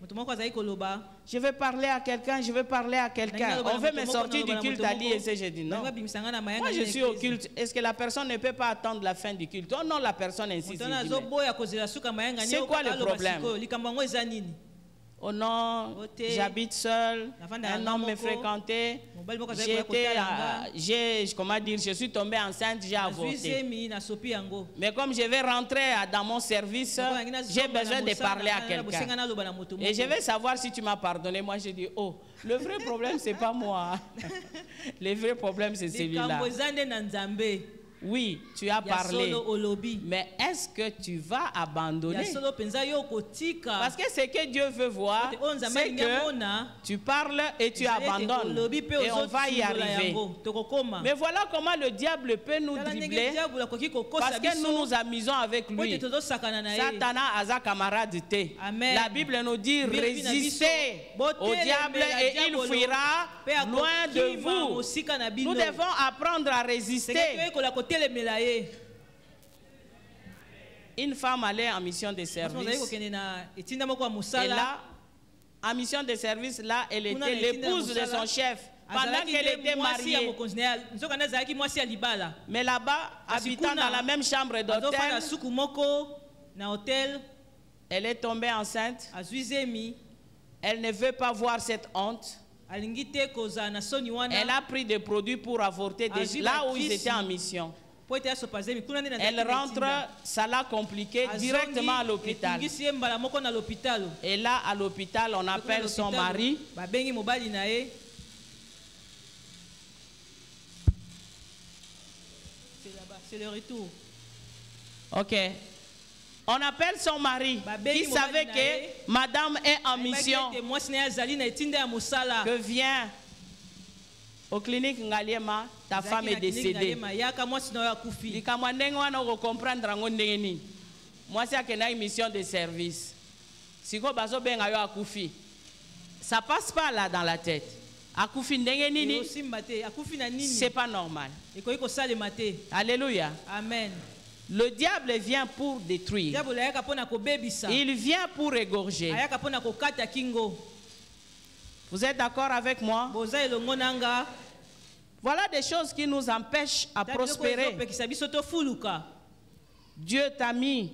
je vais parler à quelqu'un, je vais parler à quelqu'un. On veut me sortir du culte à l'IEC. J'ai dit non. Moi je suis au culte. Est-ce que la personne ne peut pas attendre la fin du culte? Oh non, la personne insiste. C'est quoi le problème? Oh non, Ote. j'habite seul, Nafanda un na homme me moko. fréquentait, Mobali moko azali koya kotala nga. comment dire, je suis tombée enceinte, j'ai Azwi avorté. zemi na sopi yango. Mais comme je vais rentrer dans mon service, j'ai besoin de parler à quelqu'un. Et je vais savoir si tu m'as pardonné. Moi, je dis, oh, le vrai problème, c'est pas moi. Le vrai problème, c'est celui-là. Likambo ezande na Nzambe. Oui, tu as Ya parlé. solo olobi. Mais est-ce que tu vas Ya abandonner? solo penza yo kotika. Parce que ce que Dieu veut voir, c'est que tu parles et tu abandonnes. Et on va y arriver. Mais voilà comment le diable peut nous dribbler. Parce que nous nous amusons avec lui. Satan a camarade. La Bible nous dit résistez au diable et il fuira loin de vous. Nous devons apprendre à résister. Une femme allait en mission de service. Et là, en mission de service, là, elle était l'épouse de son chef. Pendant qu'elle était mariée. Mais là-bas, habitant dans la même chambre d'hôtel, elle est tombée enceinte. Elle ne veut pas voir cette honte. Elle a pris des produits pour avorter là où ils étaient en mission. Elle rentre, ça l'a compliqué, directement à l'hôpital. Et là, à l'hôpital, on appelle son mari. C'est le retour. Ok. On appelle son mari qui savait que madame est en mission. Que vient au clinique Ngaliema, ta femme est décédée. Moi, c'est une mission de service. Ça passe pas là dans la tête. C'est pas normal. Alléluia. Amen. Le diable vient pour détruire. Il vient pour égorger. Vous êtes d'accord avec moi? Voilà des choses qui nous empêchent à prospérer. Dieu t'a mis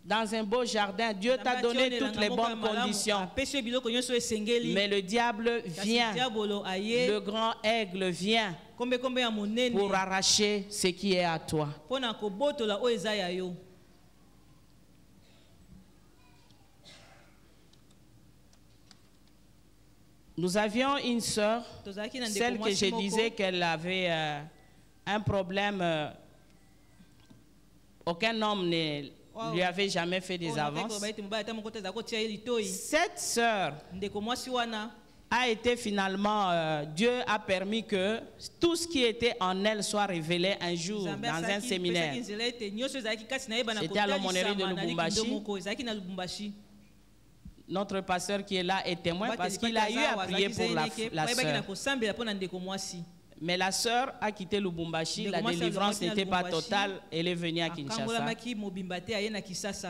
dans un beau jardin. Dieu t'a donné toutes les bonnes conditions. Mais le diable vient. Le grand aigle vient pour arracher ce qui est à toi. Nous avions une sœur, celle que je disais qu'elle avait un problème. Aucun homme ne lui avait jamais fait des avances. Cette sœur a été finalement, Dieu a permis que tout ce qui était en elle soit révélé un jour dans un séminaire. C'était à l'aumônerie de Lubumbashi. Notre pasteur qui est là est témoin parce qu'il a eu à prier pour la sœur. Mais la sœur a quitté Lubumbashi, la délivrance n'était pas totale, elle est venue à Kinshasa.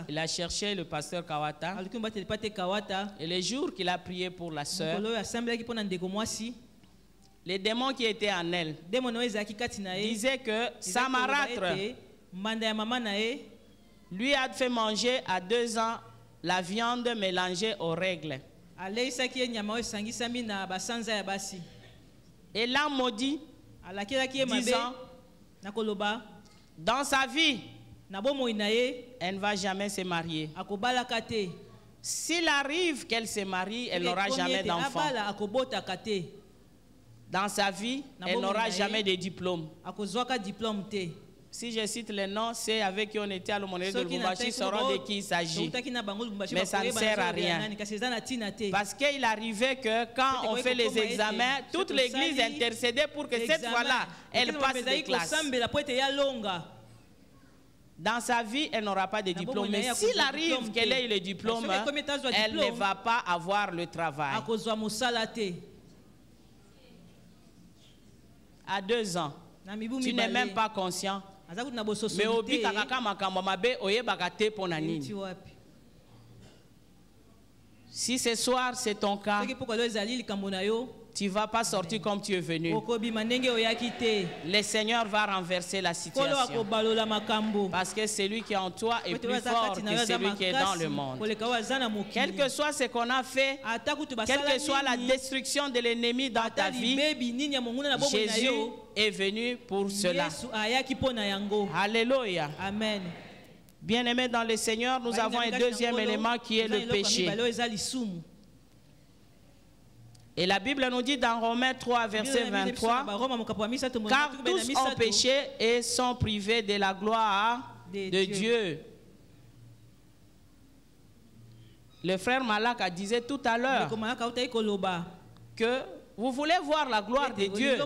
Il a cherché le pasteur Kawata. Et le jour qu'il a prié pour la sœur, les démons qui étaient en elle disaient que Samarâtre lui a fait manger à 2 ans la viande mélangée aux règles. Et l'a maudit, disant, dans sa vie, elle ne va jamais se marier. S'il arrive qu'elle se marie, elle n'aura jamais d'enfant. Dans sa vie, elle n'aura jamais de diplôme. Si je cite les noms, c'est avec qui on était à l'aumônerie de Lubumbashi, sauront de qui il s'agit. Mais ça ne sert à rien. Parce qu'il arrivait que quand on fait les examens, toute l'église intercédait pour que cette fois-là, elle passe des classes. Dans sa vie, elle n'aura pas de diplôme. Mais s'il arrive qu'elle ait le diplôme, elle ne va pas avoir le travail. À 2 ans, tu n'es même pas conscient. Mais obi kakaka makambo mabe oyebaka te pona nini. Si ce soir c'est ton cas, tu ne vas pas sortir comme tu es venu. okobima ndenge oyaki te. Le Seigneur va renverser la Nkolo situation. akobalola makambo. Parce que celui qui est en toi est Po ete plus oyo aza fort kati na que yo aza celui qui est dans le makasi monde. koleka oyo aza na Quel mokili. que soit ce qu'on a fait, Ata kutu quelle basala que soit la nini, destruction de l'ennemi dans ta ata vie, libebi nini ya monguna na bomoi na Jésus yo, est venu pour cela. Yesu ayaki mpo na yango. Alléluia. Amen. Bien-aimés dans le Seigneur, nous avons un deuxième élément qui est le péché. Et la Bible nous dit dans Romains 3, verset 23, car tous ont péché et sont privés de la gloire de Dieu. Le frère Malak a disait tout à l'heure que vous voulez voir la gloire de Dieu,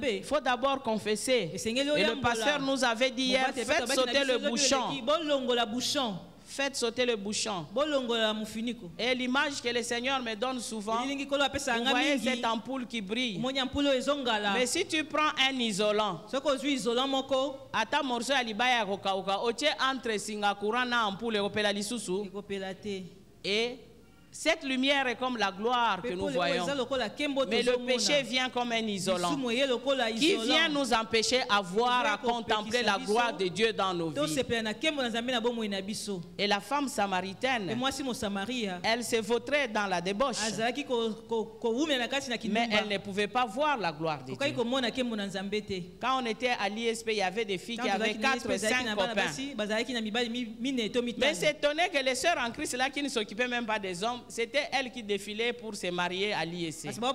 il faut d'abord confesser. Et le pasteur nous avait dit hier, faites sauter le bouchon. Faites sauter le bouchon. Et l'image que le Seigneur me donne souvent, vous voyez cette ampoule qui brille. Mais si tu prends un isolant, à ta morceau à libaya kokauka, otie entre Singapour na ampoule opela lisusu, et cette lumière est comme la gloire que nous voyons. Mais le péché vient comme un isolant qui vient nous empêcher à voir, à contempler la gloire de Dieu dans nos vies. Et la femme samaritaine, elle se vautrait dans la débauche, mais elle ne pouvait pas voir la gloire de Dieu. Quand on était à l'ISP, il y avait des filles qui avaient 4 ou 5 copains. Mais c'est étonné que les sœurs en Christ là qui ne s'occupaient même pas des hommes, c'était elle qui défilait pour se marier à l'ISC. Un jour,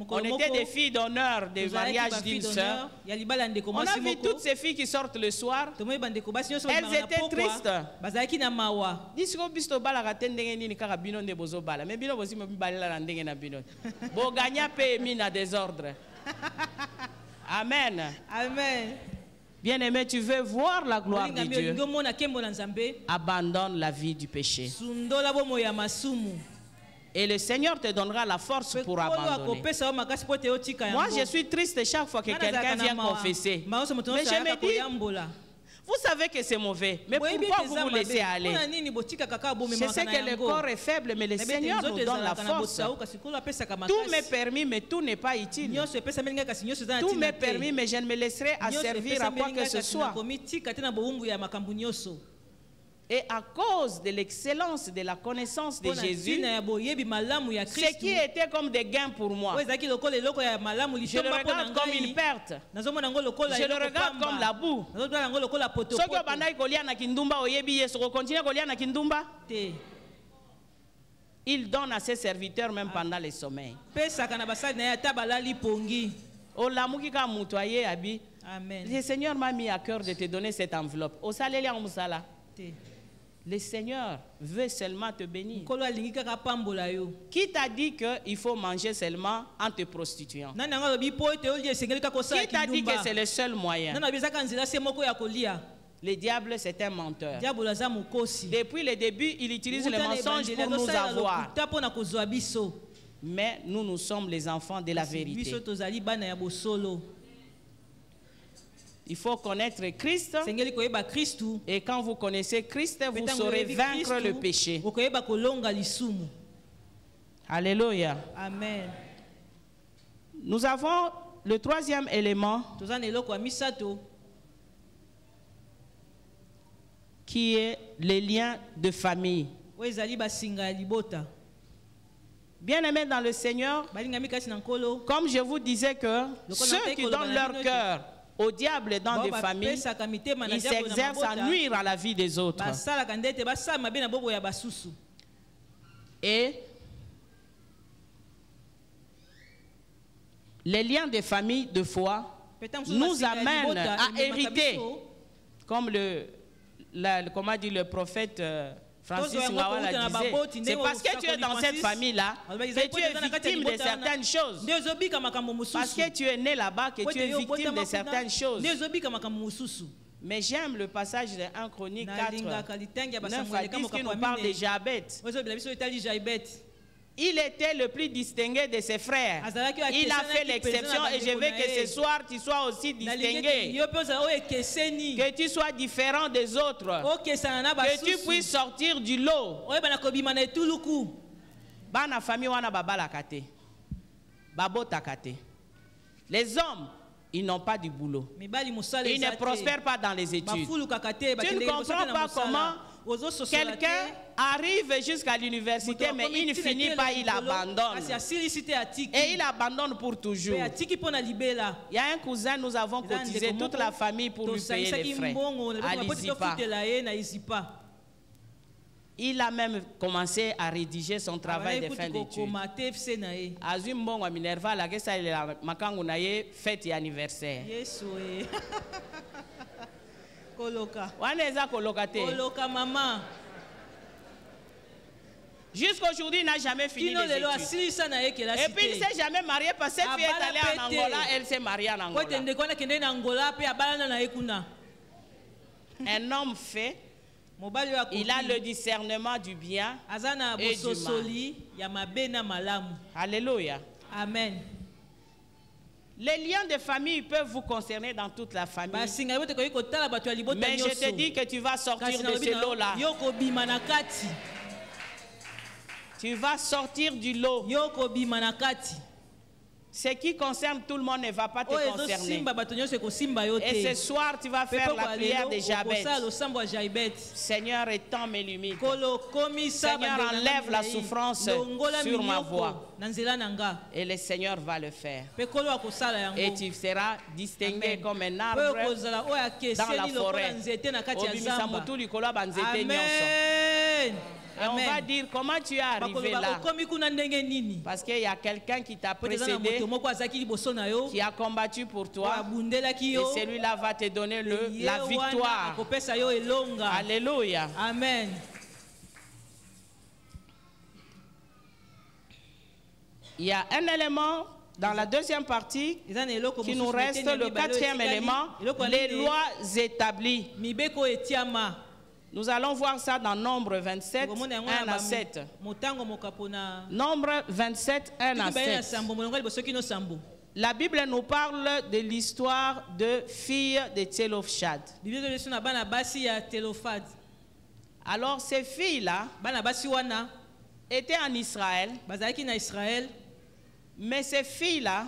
on était des filles d'honneur des mariages d'une sœur. On a vu toutes ces filles qui sortent le soir. Elles étaient tristes. Amen. Amen. Bien-aimé, tu veux voir la gloire de Dieu, abandonne la vie du péché. Et le Seigneur te donnera la force pour abandonner. Moi, je suis triste chaque fois que quelqu'un vient confesser. Mais je me dis, vous savez que c'est mauvais, mais pourquoi vous vous laissez aller? Je sais que le corps est faible, mais le Seigneur nous donne la force. Tout m'est permis, mais tout n'est pas utile. Tout m'est permis, mais je ne me laisserai asservir à quoi que ce soit. Et à cause de l'excellence de la connaissance de Jésus, ce qui était comme des gains pour moi, je le regarde comme une perte. Je le regarde comme la boue. Il donne à ses serviteurs même pendant les sommeils. Le Seigneur m'a mis à cœur de te donner cette enveloppe. Le Seigneur veut seulement te bénir. Qui t'a dit qu'il faut manger seulement en te prostituant? Qui t'a dit que c'est le seul moyen? Le diable, c'est un menteur. Depuis le début, il utilise le mensonge pour nous avoir. Mais nous sommes les enfants de la vérité. Il faut connaître Christ. Et quand vous connaissez Christ, vous saurez vaincre le péché. Alléluia. Amen. Nous avons le troisième élément qui est les liens de famille. Bien-aimés dans le Seigneur, comme je vous disais que ceux qui donnent leur cœur au diable dans des familles, ils s'exercent à nuire à la vie des autres. Et les liens de famille de foi nous amènent à hériter, comme comment dit le prophète Francis Ngawala disait, c'est parce que tu es dans cette famille-là que tu es victime de certaines choses. Parce que tu es né là-bas que tu es victime de certaines choses. Mais j'aime le passage de 1 Chronique 4, 9 à 10 qui nous parle de Jabet. Il était le plus distingué de ses frères. Il a fait l'exception et je veux que ce soir tu sois aussi distingué. Que tu sois différent des autres. Que tu puisses sortir du lot. Bana famille wana babala kate. Babota kate. Les hommes, ils n'ont pas du boulot. Ils ne prospèrent pas dans les études. Tu ne comprends pas comment quelqu'un arrive jusqu'à l'université, mais il ne finit pas, il abandonne. Et il abandonne pour toujours. Il y a un cousin, nous avons cotisé toute la famille pour lui payer les frais. Il a même commencé à rédiger son travail de fin d'études. Azum Minerva, la gesa la makangu na ye fête et anniversaire. Koloka. Waneza kolokate. Koloka maman. Jusqu'aujourd'hui, il n'a jamais fini les études. Et puis il ne s'est jamais marié parce que cette fille est allée en Angola, elle s'est mariée en Angola. Un homme fait. Il a le discernement du bien et du mal. Alléluia. Amen. Les liens de famille peuvent vous concerner dans toute la famille. Mais je te dis que tu vas sortir de ce lot-là. Tu vas sortir du lot. Ce qui concerne tout le monde ne va pas te concerner. Et ce soir, tu vas faire la prière de Jabez. Seigneur, étends mes limites. Seigneur, enlève la souffrance sur ma voie. Et le Seigneur va le faire. Et tu seras distingué comme un arbre dans la forêt. Amen. Et on va dire comment tu es arrivé là. Parce qu'il y a quelqu'un qui t'a précédé, qui a combattu pour toi. Et celui-là va te donner la victoire. Alléluia. Amen. Il y a un élément dans la deuxième partie qui nous reste, le quatrième élément, les lois établies. Nous allons voir ça dans Nombre 27, 1 à 7. Nombre 27, 1 à 7. La Bible nous parle de l'histoire de filles de Télofchad. Alors ces filles-là étaient en Israël, mais ces filles-là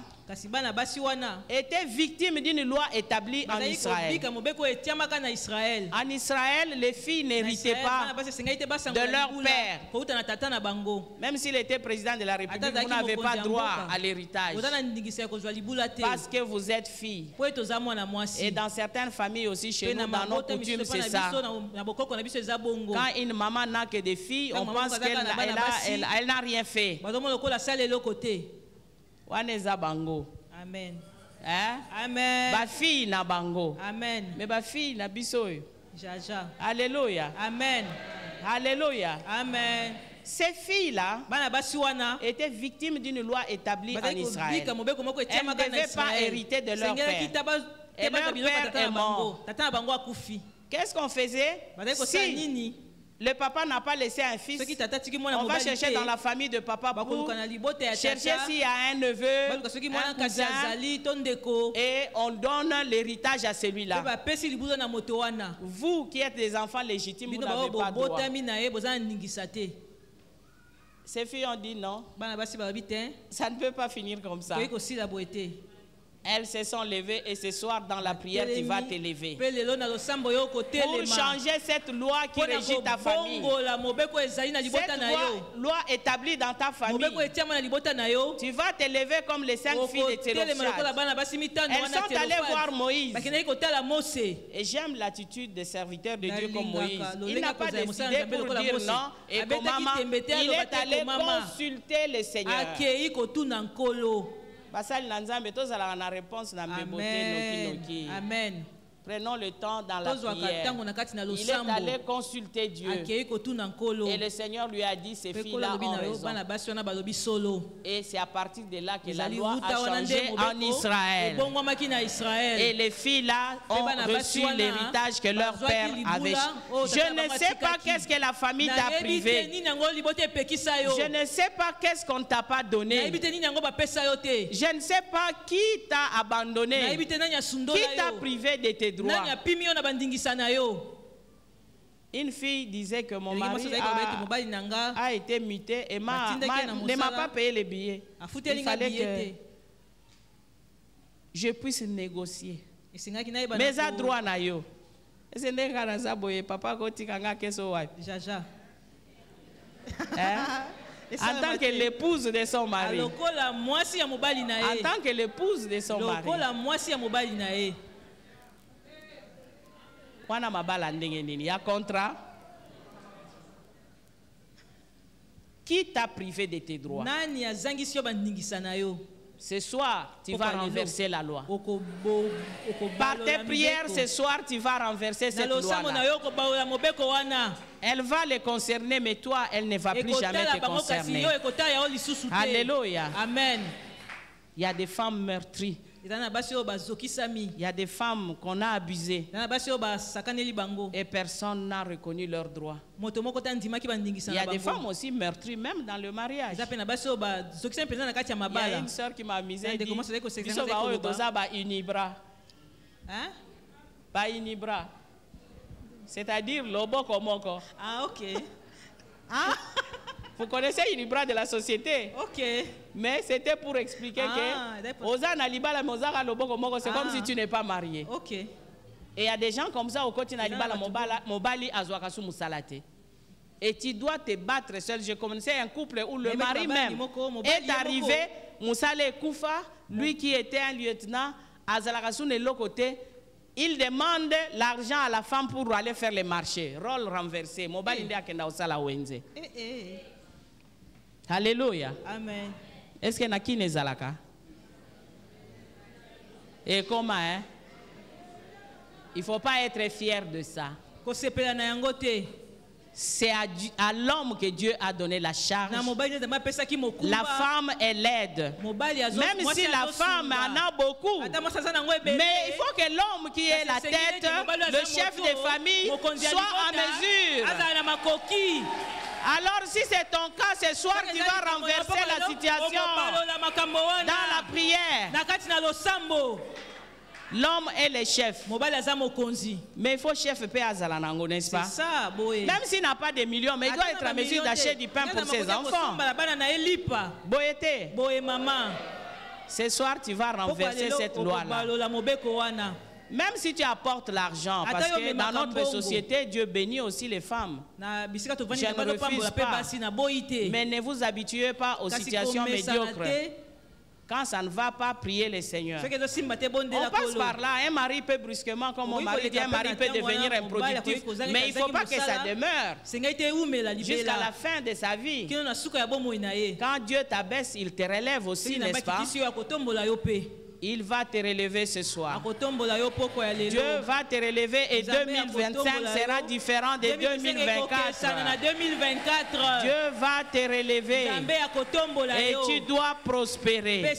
étaient victimes d'une loi établie en Israël. En Israël, les filles n'héritaient pas de leur père. Même s'il était président de la République, vous n'avez pas droit à l'héritage. Parce que vous êtes fille. Et dans certaines familles aussi, chez nous, dans nos coutumes, c'est ça. Quand une maman n'a que des filles, on pense qu'elle n'a rien fait. Waneza bango. Amen. Hein? Amen. Ba fille na bango. Amen. Mais ba fille na bisoyo. Jaja. Alléluia. Amen. Alléluia. Amen. Ces filles-là étaient victimes d'une loi établie en Israël. Elles ne devaient pas hériter de leur père. Et leur père est mort. Qu'est-ce qu'on faisait? Si le papa n'a pas laissé un fils, on va chercher dans la famille de papa pour chercher s'il y a un neveu, un cousin, et on donne l'héritage à celui-là. Vous qui êtes des enfants légitimes, vous n'avez pas droit. Ces filles ont dit non, ça ne peut pas finir comme ça. Elles se sont levées et ce soir dans la prière tu vas te lever pour changer cette loi qui régit ta famille, cette loi établie dans ta famille. Tu vas te lever comme les 5 filles de Télofchad. Elles sont allées voir Moïse et j'aime l'attitude des serviteurs de Dieu comme Moïse. Il n'a pas décidé pour dire non et comme maman, il est allé consulter le Seigneur. Basal Nanzambe, tous à la réponse na mbebote noki noki. Amen. Prenons le temps dans la prière. Il est allé consulter Dieu. Et le Seigneur lui a dit, ces filles-là ont raison. Et c'est à partir de là que la loi a changé en Israël. Et les filles-là ont reçu l'héritage que leur père avait. Je ne sais pas qu'est-ce que la famille t'a privé. Je ne sais pas qu'est-ce qu'on ne t'a pas donné. Je ne sais pas qui t'a abandonné. Qui t'a privé de tes droits. Une fille disait que mon mari a été muté et ne m'a pas payé les billets. Il fallait que je puisse négocier. Mais à droit na yo. Papa Jaja. En tant que l'épouse de son mari. En tant que l'épouse de son mari. Il y a contrat. Qui t'a privé de tes droits? Ce soir, tu vas renverser la loi. Par tes prières, ce soir, tu vas renverser cette loi-là. Elle va les concerner, mais toi, elle ne va plus jamais te concerner. Alléluia. Amen. Il y a des femmes meurtries. Il y a des femmes qu'on a abusées. Et personne n'a reconnu leurs droits. Il y a des femmes aussi meurtries, même dans le mariage. Il y a une soeur qui m'a amusé. Elle dit, c'est-à-dire lobo komoko. Ah, ok. Ah. Vous connaissez Inibra de la société? Ok. Mais c'était pour expliquer que Ozana Libala Mozara Lobo komoko, c'est comme si tu n'es pas marié. Ok. Et il y a des gens comme ça au côté de Libala Mobali Azwakasu Musalate. Et tu dois te battre seul. Je connaissais un couple où le mari même est arrivé, Moussale Koufa, lui qui était un lieutenant, Azalakasu de l'autre côté. Il demande l'argent à la femme pour aller faire les marchés. Rôle renversé. Alléluia. Amen. Est-ce qu'il y a qui n'est zalaka? Et comment, hein? Il ne faut pas être fier de ça. C'est à l'homme que Dieu a donné la charge. La femme est laide. Même si la femme en a beaucoup. Mais il faut que l'homme qui est la tête, le chef de famille, soit en mesure. Alors si c'est ton cas ce soir, tu vas renverser la situation dans la prière. L'homme est le chef. Mais il faut chef paix à Zalanango, n'est-ce pas? Même s'il n'a pas de millions, mais il doit être en mesure d'acheter du pain pour ses enfants. Boyete. Ce soir, tu vas renverser cette loi-là. Même si tu apportes l'argent, parce que dans notre société, Dieu bénit aussi les femmes. Je ne refuse pas. Mais ne vous habituez pas aux situations médiocres. Quand ça ne va pas, prier le Seigneur. On passe par là. Un mari peut brusquement, comme mon mari dit, un mari peut devenir improductif. Mais il ne faut pas que ça demeure jusqu'à la fin de sa vie. Quand Dieu t'abaisse, il te relève aussi, n'est-ce pas? Il va te relever ce soir. Dieu va te relever et 2025 sera différent de 2024. Dieu va te relever et tu dois prospérer.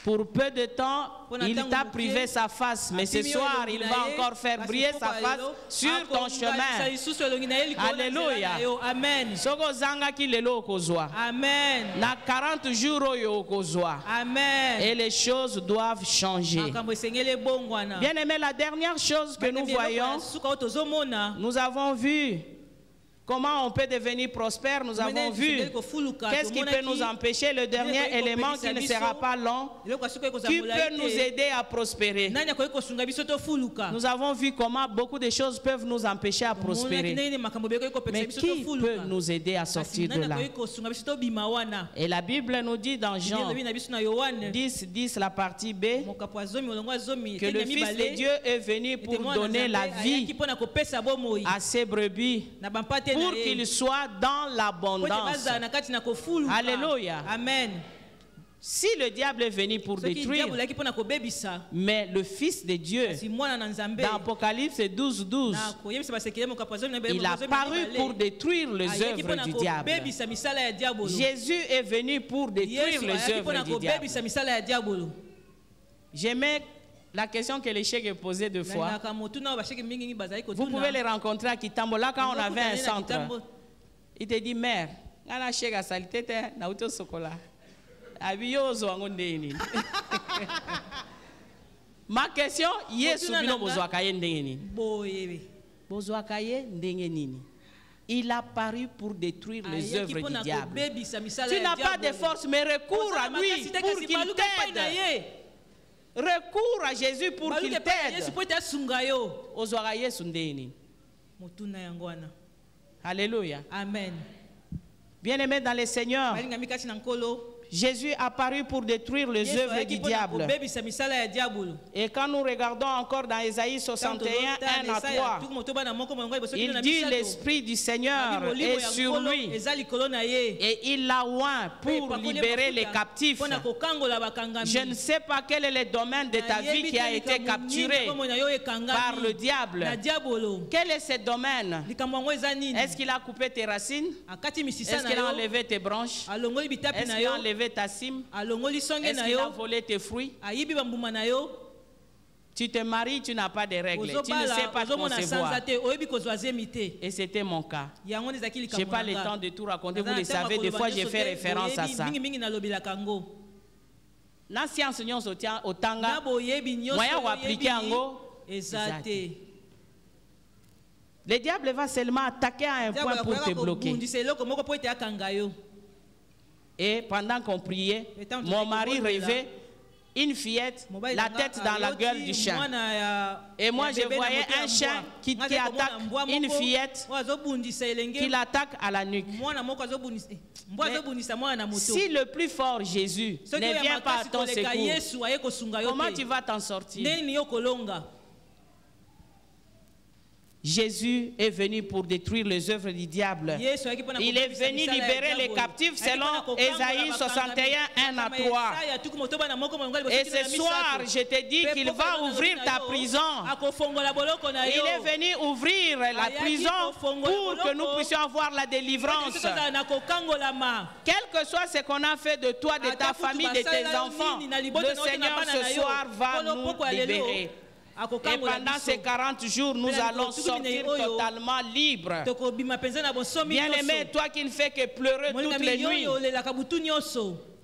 Pour peu de temps, il t'a privé sa face, mais ce soir, il va encore faire briller sa face sur ton chemin. Alléluia. Amen. Amen. Na 40 jours, amen. Et les choses doivent changer. Bien aimé, la dernière chose que nous voyons, nous avons vu comment on peut devenir prospère. Nous avons vu qu'est-ce qui peut nous empêcher. Le dernier élément qui ne sera pas long, qui peut nous aider à prospérer. Nous avons vu comment beaucoup de choses peuvent nous empêcher à prospérer. Mais qui peut nous aider à sortir de là? Et la Bible nous dit dans Jean 10, la partie B, que le Fils de Dieu est venu pour donner la vie à ses brebis, pour qu'il soit dans l'abondance. Alléluia. Amen. Si le diable est venu pour détruire, mais le Fils de Dieu, dans Apocalypse 12:12, il a paru pour détruire les œuvres du diable. Jésus est venu pour détruire les œuvres du diable. J'aimais la question que l'échec est posée deux fois. Vous pouvez les rencontrer à Kitambola quand on avait un centre. Il te dit, mère, ma question, il a paru pour détruire les œuvres du diable. Tu n'as pas de force, mais recours à lui pour qu'il t'aide. Recours à Jésus pour qu'il t'aide. Alléluia. Amen. Bien-aimés dans le Seigneur, Jésus a apparu pour détruire les œuvres du diable. Et quand nous regardons encore dans Ésaïe 61, 1 à 3, il dit l'Esprit du Seigneur est sur lui et il l'a oint pour libérer les captifs. Je ne sais pas quel est le domaine de ta vie qui a été capturé par le diable. Quel est ce domaine? Est-ce qu'il a coupé tes racines? Est-ce qu'il a enlevé tes branches? Est-ce qu'il a enlevé ta cime? Est-ce qu'il a volé tes fruits? Tu te maries, tu n'as pas de règles. Tu ne sais pas concevoir. Et c'était mon cas. Je n'ai pas le temps de tout raconter. Vous le savez, des fois j'ai fait référence à ça. La science au tanga, moyen appliquer en go. Le diable va seulement attaquer à un point pour te bloquer. Et pendant qu'on priait, mon mari rêvait une fillette, la tête dans la gueule du chien. Et moi, je voyais un chien qui attaque une fillette, qui l'attaque à la nuque. Mais si le plus fort, Jésus, ne vient pas à ton secours, comment tu vas t'en sortir? Jésus est venu pour détruire les œuvres du diable. Il est venu libérer les captifs selon Ésaïe 61, 1 à 3. Et ce soir, je te dis qu'il va ouvrir ta prison. Il est venu ouvrir la prison pour que nous puissions avoir la délivrance. Quel que soit ce qu'on a fait de toi, de ta famille, de tes enfants, le Seigneur ce soir va nous libérer. Et pendant ces 40 jours, nous allons sortir totalement libres. Bien-aimé, toi qui ne fais que pleurer toutes les nuits,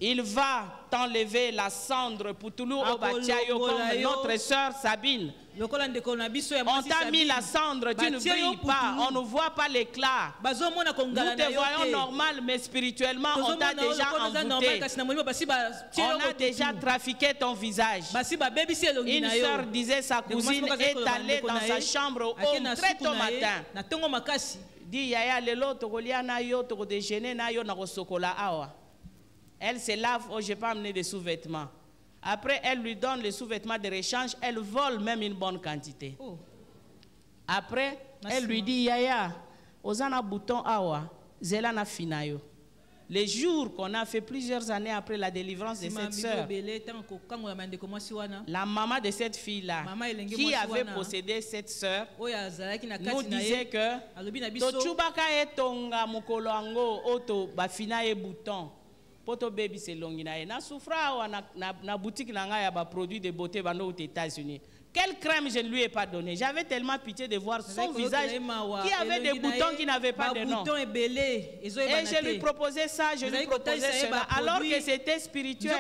il va t'enlever la cendre pour Toulouse au Batiayo comme notre sœur Sabine. On t'a mis la cendre, tu ne brilles pas, on ne voit pas l'éclat. Nous te voyons normal, mais spirituellement, on t'a déjà envoûté. On a déjà trafiqué ton visage. Une sœur disait sa cousine est allée dans sa chambre au très tôt matin. Dit Yaya, lelo tokolia na yo toko déjeuner na yo na kosokola awa. Elle se lave, oh, je n'ai pas amené de sous-vêtements. Après, elle lui donne les sous-vêtements de rechange. Elle vole même une bonne quantité. Oh. Après, elle lui dit, Yaya, ozana bouton awa, zelana finayo. Les jours qu'on a fait plusieurs années après la délivrance de cette sœur, la maman de cette fille-là, qui avait possédé cette sœur, nous disait que Tochubaka etonga mukolo ango oto bafina e bouton. Poto baby c'est longina na souffra na boutique nanga ya ba produits de beauté bano aux États-Unis. Quelle crème je ne lui ai pas donné. J'avais tellement pitié de voir son visage qui avait des boutons qui n'avaient pas de nom. Et je lui proposais ça, je lui proposais cela, alors que c'était spirituel.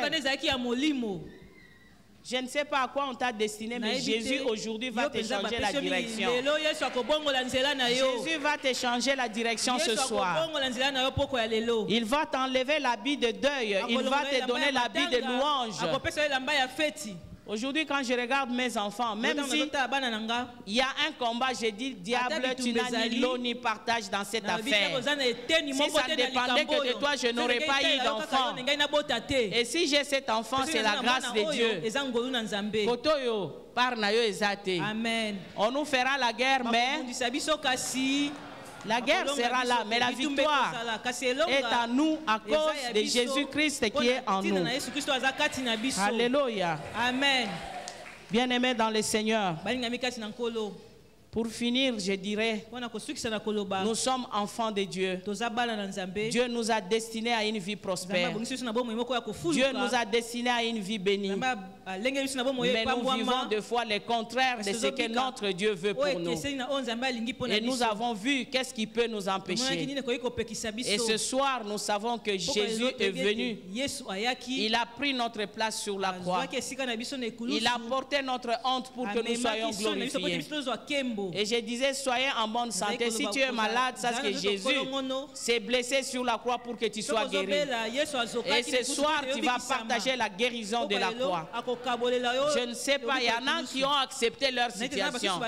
Je ne sais pas à quoi on t'a destiné, mais Jésus aujourd'hui va te changer la direction. Jésus va te changer la direction ce soir. Il va t'enlever l'habit de deuil. Il va te donner l'habit de louange. Aujourd'hui, quand je regarde mes enfants, même si il y a un combat, je dis, diable, tu n'as ni lot ni partage dans cette affaire. Si ça dépendait que de toi, je n'aurais pas eu d'enfant. Et si j'ai cet enfant, c'est la grâce de Dieu. Amen. On nous fera la guerre, mais La guerre sera là, mais la victoire est à nous à cause de Jésus-Christ qui est en nous. Alléluia. Amen. Bien-aimés dans le Seigneur, pour finir, je dirais, nous sommes enfants de Dieu. Dieu nous a destinés à une vie prospère. Dieu nous a destinés à une vie bénie. Mais nous vivons des fois le contraire de ce que notre Dieu veut pour nous. Et nous avons vu qu'est-ce qui peut nous empêcher. Et ce soir, nous savons que Jésus est venu. Il a pris notre place sur la croix. Il a porté notre honte pour que nous soyons glorifiés. Et je disais, soyez en bonne santé. Si tu es malade, sache que Jésus s'est blessé sur la croix pour que tu sois guéri. Et ce soir, tu vas partager la guérison de la croix. Je ne sais pas, il y en a qui ont accepté leur situation.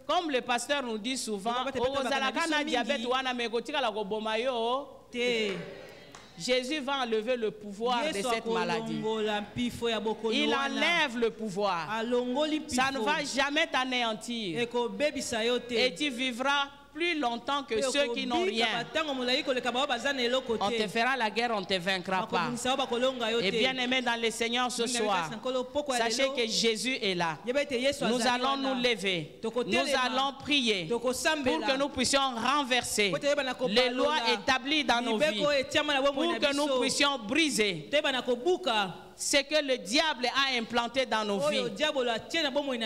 Comme le pasteur nous dit souvent, Jésus va enlever le pouvoir de cette maladie. Il enlève le pouvoir. Ça ne va jamais t'anéantir. Et tu vivras plus longtemps que ceux qui n'ont rien. On te fera la guerre, on ne te vaincra pas. Et bien aimé dans le Seigneur ce soir, sachez que Jésus est là. Nous allons nous lever. Nous allons prier pour que nous puissions renverser les lois établies dans nos vies. Pour que nous puissions briser ce que le diable a implanté dans nos vies.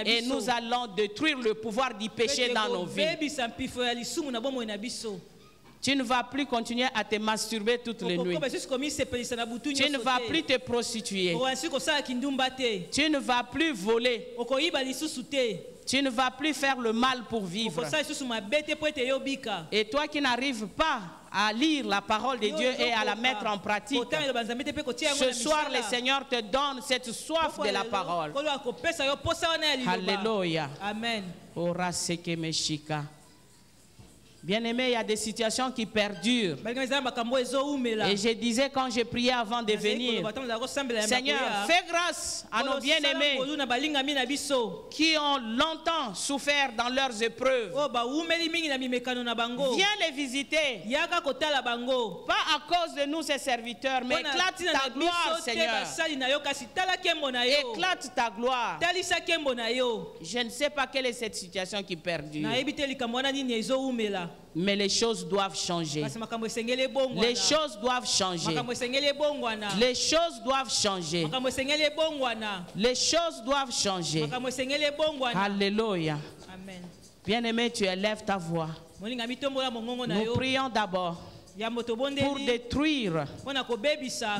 Et nous allons détruire le pouvoir du péché dans nos vies. Tu ne vas plus continuer à te masturber toutes les nuits. Tu ne vas plus te prostituer. Tu ne vas plus voler. Tu ne vas plus faire le mal pour vivre. Et toi qui n'arrives pas à lire la parole de Dieu et à la mettre en pratique, ce soir le Seigneur te donne cette soif de la parole. Alléluia. Amen. Bien-aimé, il y a des situations qui perdurent. Et je disais quand je priais avant de venir, Seigneur, fais grâce à nos bien-aimés qui ont longtemps souffert dans leurs épreuves. Viens les visiter. Pas à cause de nous, ces serviteurs, mais éclate ta gloire, Seigneur. Éclate ta gloire. Je ne sais pas quelle est cette situation qui perdure. Mais les choses doivent changer. Les choses doivent changer. Les choses doivent changer. Les choses doivent changer. Alléluia. Bien-aimé, tu élèves ta voix. Nous prions d'abord pour détruire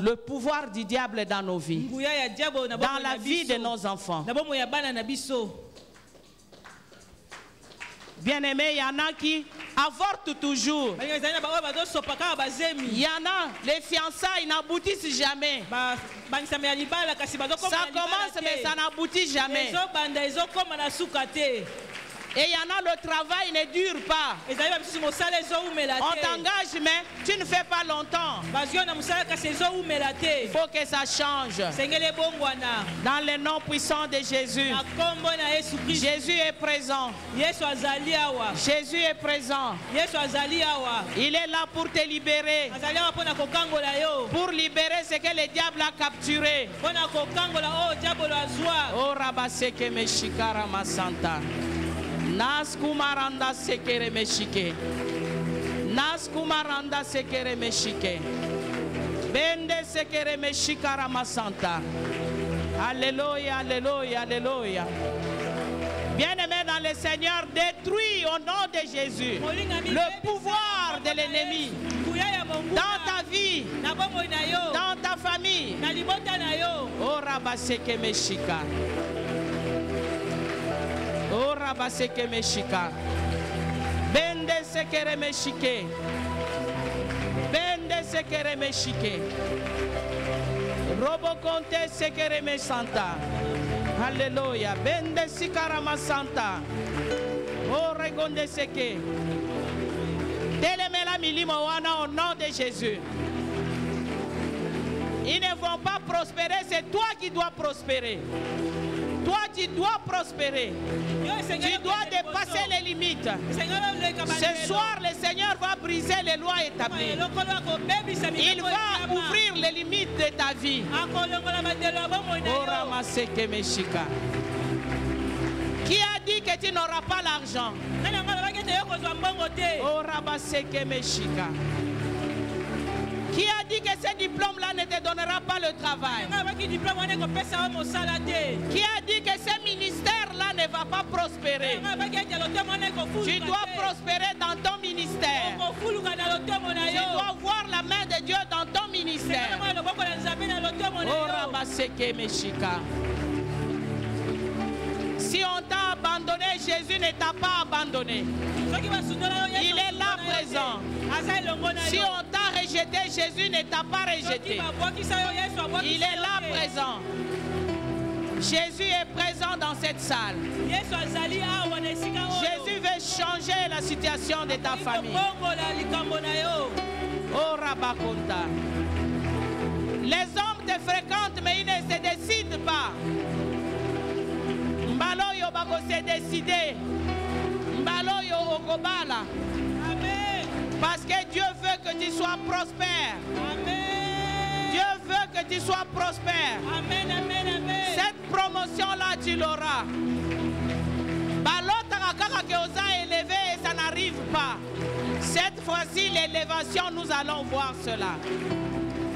le pouvoir du diable dans nos vies, dans la vie de nos enfants. Bien-aimé, il y en a qui avortent toujours. Il y en a, les fiançailles n'aboutissent jamais. Ça commence, mais ça n'aboutit jamais. Et il y en a, le travail ne dure pas. On t'engage, mais tu ne fais pas longtemps. Il faut que ça change. Dans le nom puissant de Jésus. Jésus est présent. Jésus est présent. Il est là pour te libérer. Pour libérer ce que le diable a capturé. Oh Rabaseke Meshikara Masanta. Naskumaranda sekere meshike. Naskumaranda sekere meshike. Bende sekere meshikara masanta. Alléluia, alléluia, alléluia. Bien-aimé dans le Seigneur, détruis au nom de Jésus le pouvoir de l'ennemi dans ta vie, dans ta famille. Oh Rabaseke meshika. Oh Rabaseke Meshika. Bende sekere meshike. Bende sekere meshike. Roboconte sekere mesanta. Alléluia. Bende sikarama santa. Oh regonde seke. Telemela milimo wana au nom de Jésus. Ils ne vont pas prospérer, c'est toi qui dois prospérer. Toi Toi, tu dois prospérer. Tu dois dépasser les limites. Ce soir, le Seigneur va briser les lois établies. Il va ouvrir les limites de ta vie. Qui a dit que tu n'auras pas l'argent? Qui a dit que ce diplôme-là ne te donnera pas le travail? Qui a dit que ce ministère-là ne va pas prospérer? Tu dois prospérer dans ton ministère. Tu dois voir la main de Dieu dans ton ministère. Si on t'a abandonné, Jésus ne t'a pas abandonné. Il est là présent. Si on t'a rejeté, Jésus ne t'a pas rejeté. Il est là présent. Jésus est présent dans cette salle. Jésus veut changer la situation de ta famille. Oh Rabakonta. Les hommes te fréquentent, mais ils ne se décident pas. Mbaloyo bako se décider. Mbaloyo okobala. Amen. Parce que Dieu veut que tu sois prospère. Amen. Dieu veut que tu sois prospère. Amen, amen, amen. Cette promotion-là, tu l'auras. Balotaka que osa élevé et ça n'arrive pas. Cette fois-ci, l'élévation, nous allons voir cela.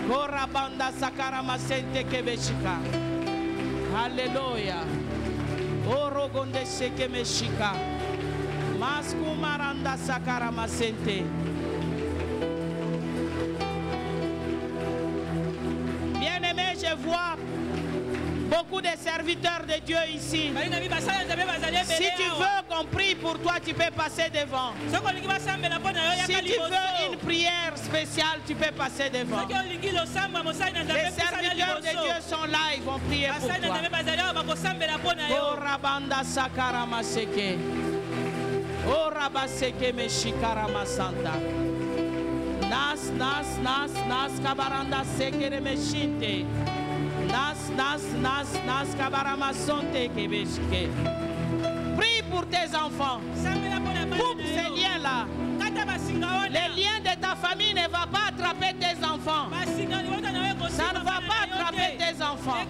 Korabanda sakarama sente kebeshika. Alléluia. Orogonde seke meshika. Masku maranda sakarama sente. Bien-aimé, je vois beaucoup de serviteurs de Dieu ici. Si tu veux qu'on prie pour toi, tu peux passer devant. Si tu veux une prière spéciale, tu peux passer devant. Les serviteurs de Dieu sont là, ils vont prier pour toi. Oh Rabanda Sakarama Seke. Oh Rabaseke Meshikarama Santa. Nas, nas, nas, nas, Kabaranda Sekere Meshinte. Nas, nas, nas, nas, Kabarama Sonte Kebeshke. Prie pour tes enfants. Coupe ces liens-là. Les liens de ta famille ne vont pas attraper tes enfants. Ça ne va pas attraper tes enfants.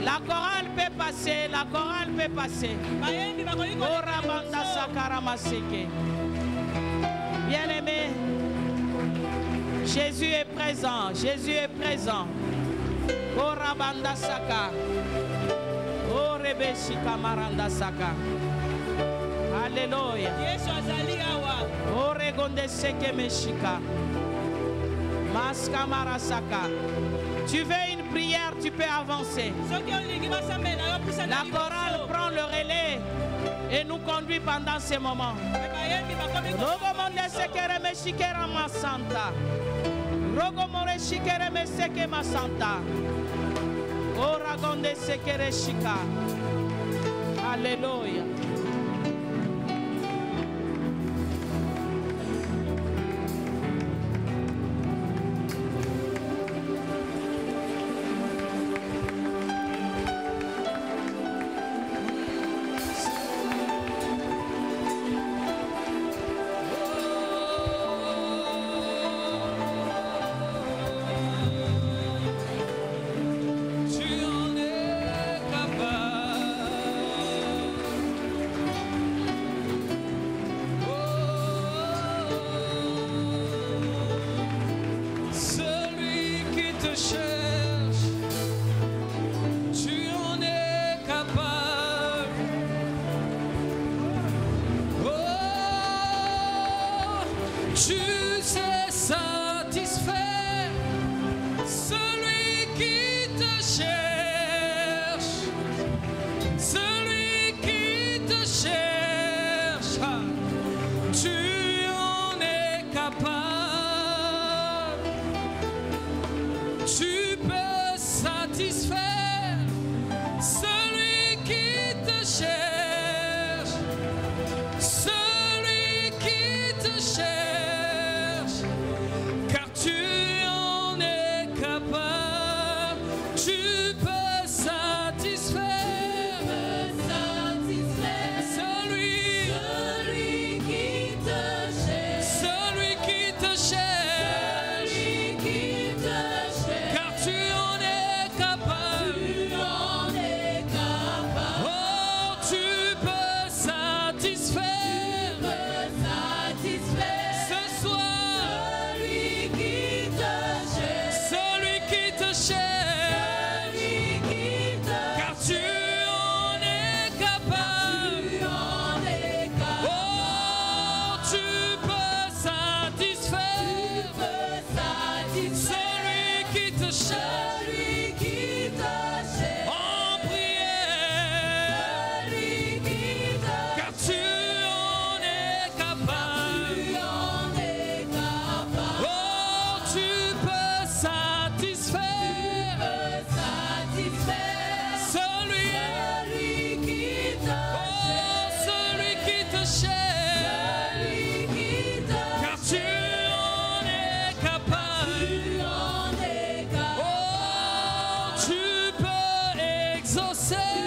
La chorale peut passer, la chorale peut passer. Bien-aimé, Jésus est présent, Jésus est présent. Korabanda Saka. Oh Rebeshika Maranda Saka. Alléluia. Oh Regonde Seke Meshika. Maskamara Saka. Tu veux une prière, tu peux avancer. La chorale prend le relais et nous conduit pendant ces moments. Rogomonde Sekere Meshikera Masanta. Rogomore Shikere Meseke Masanta. Oragonde Sekere Shika. Alléluia. Celui qui te cherche, car tu tu peux exaucer.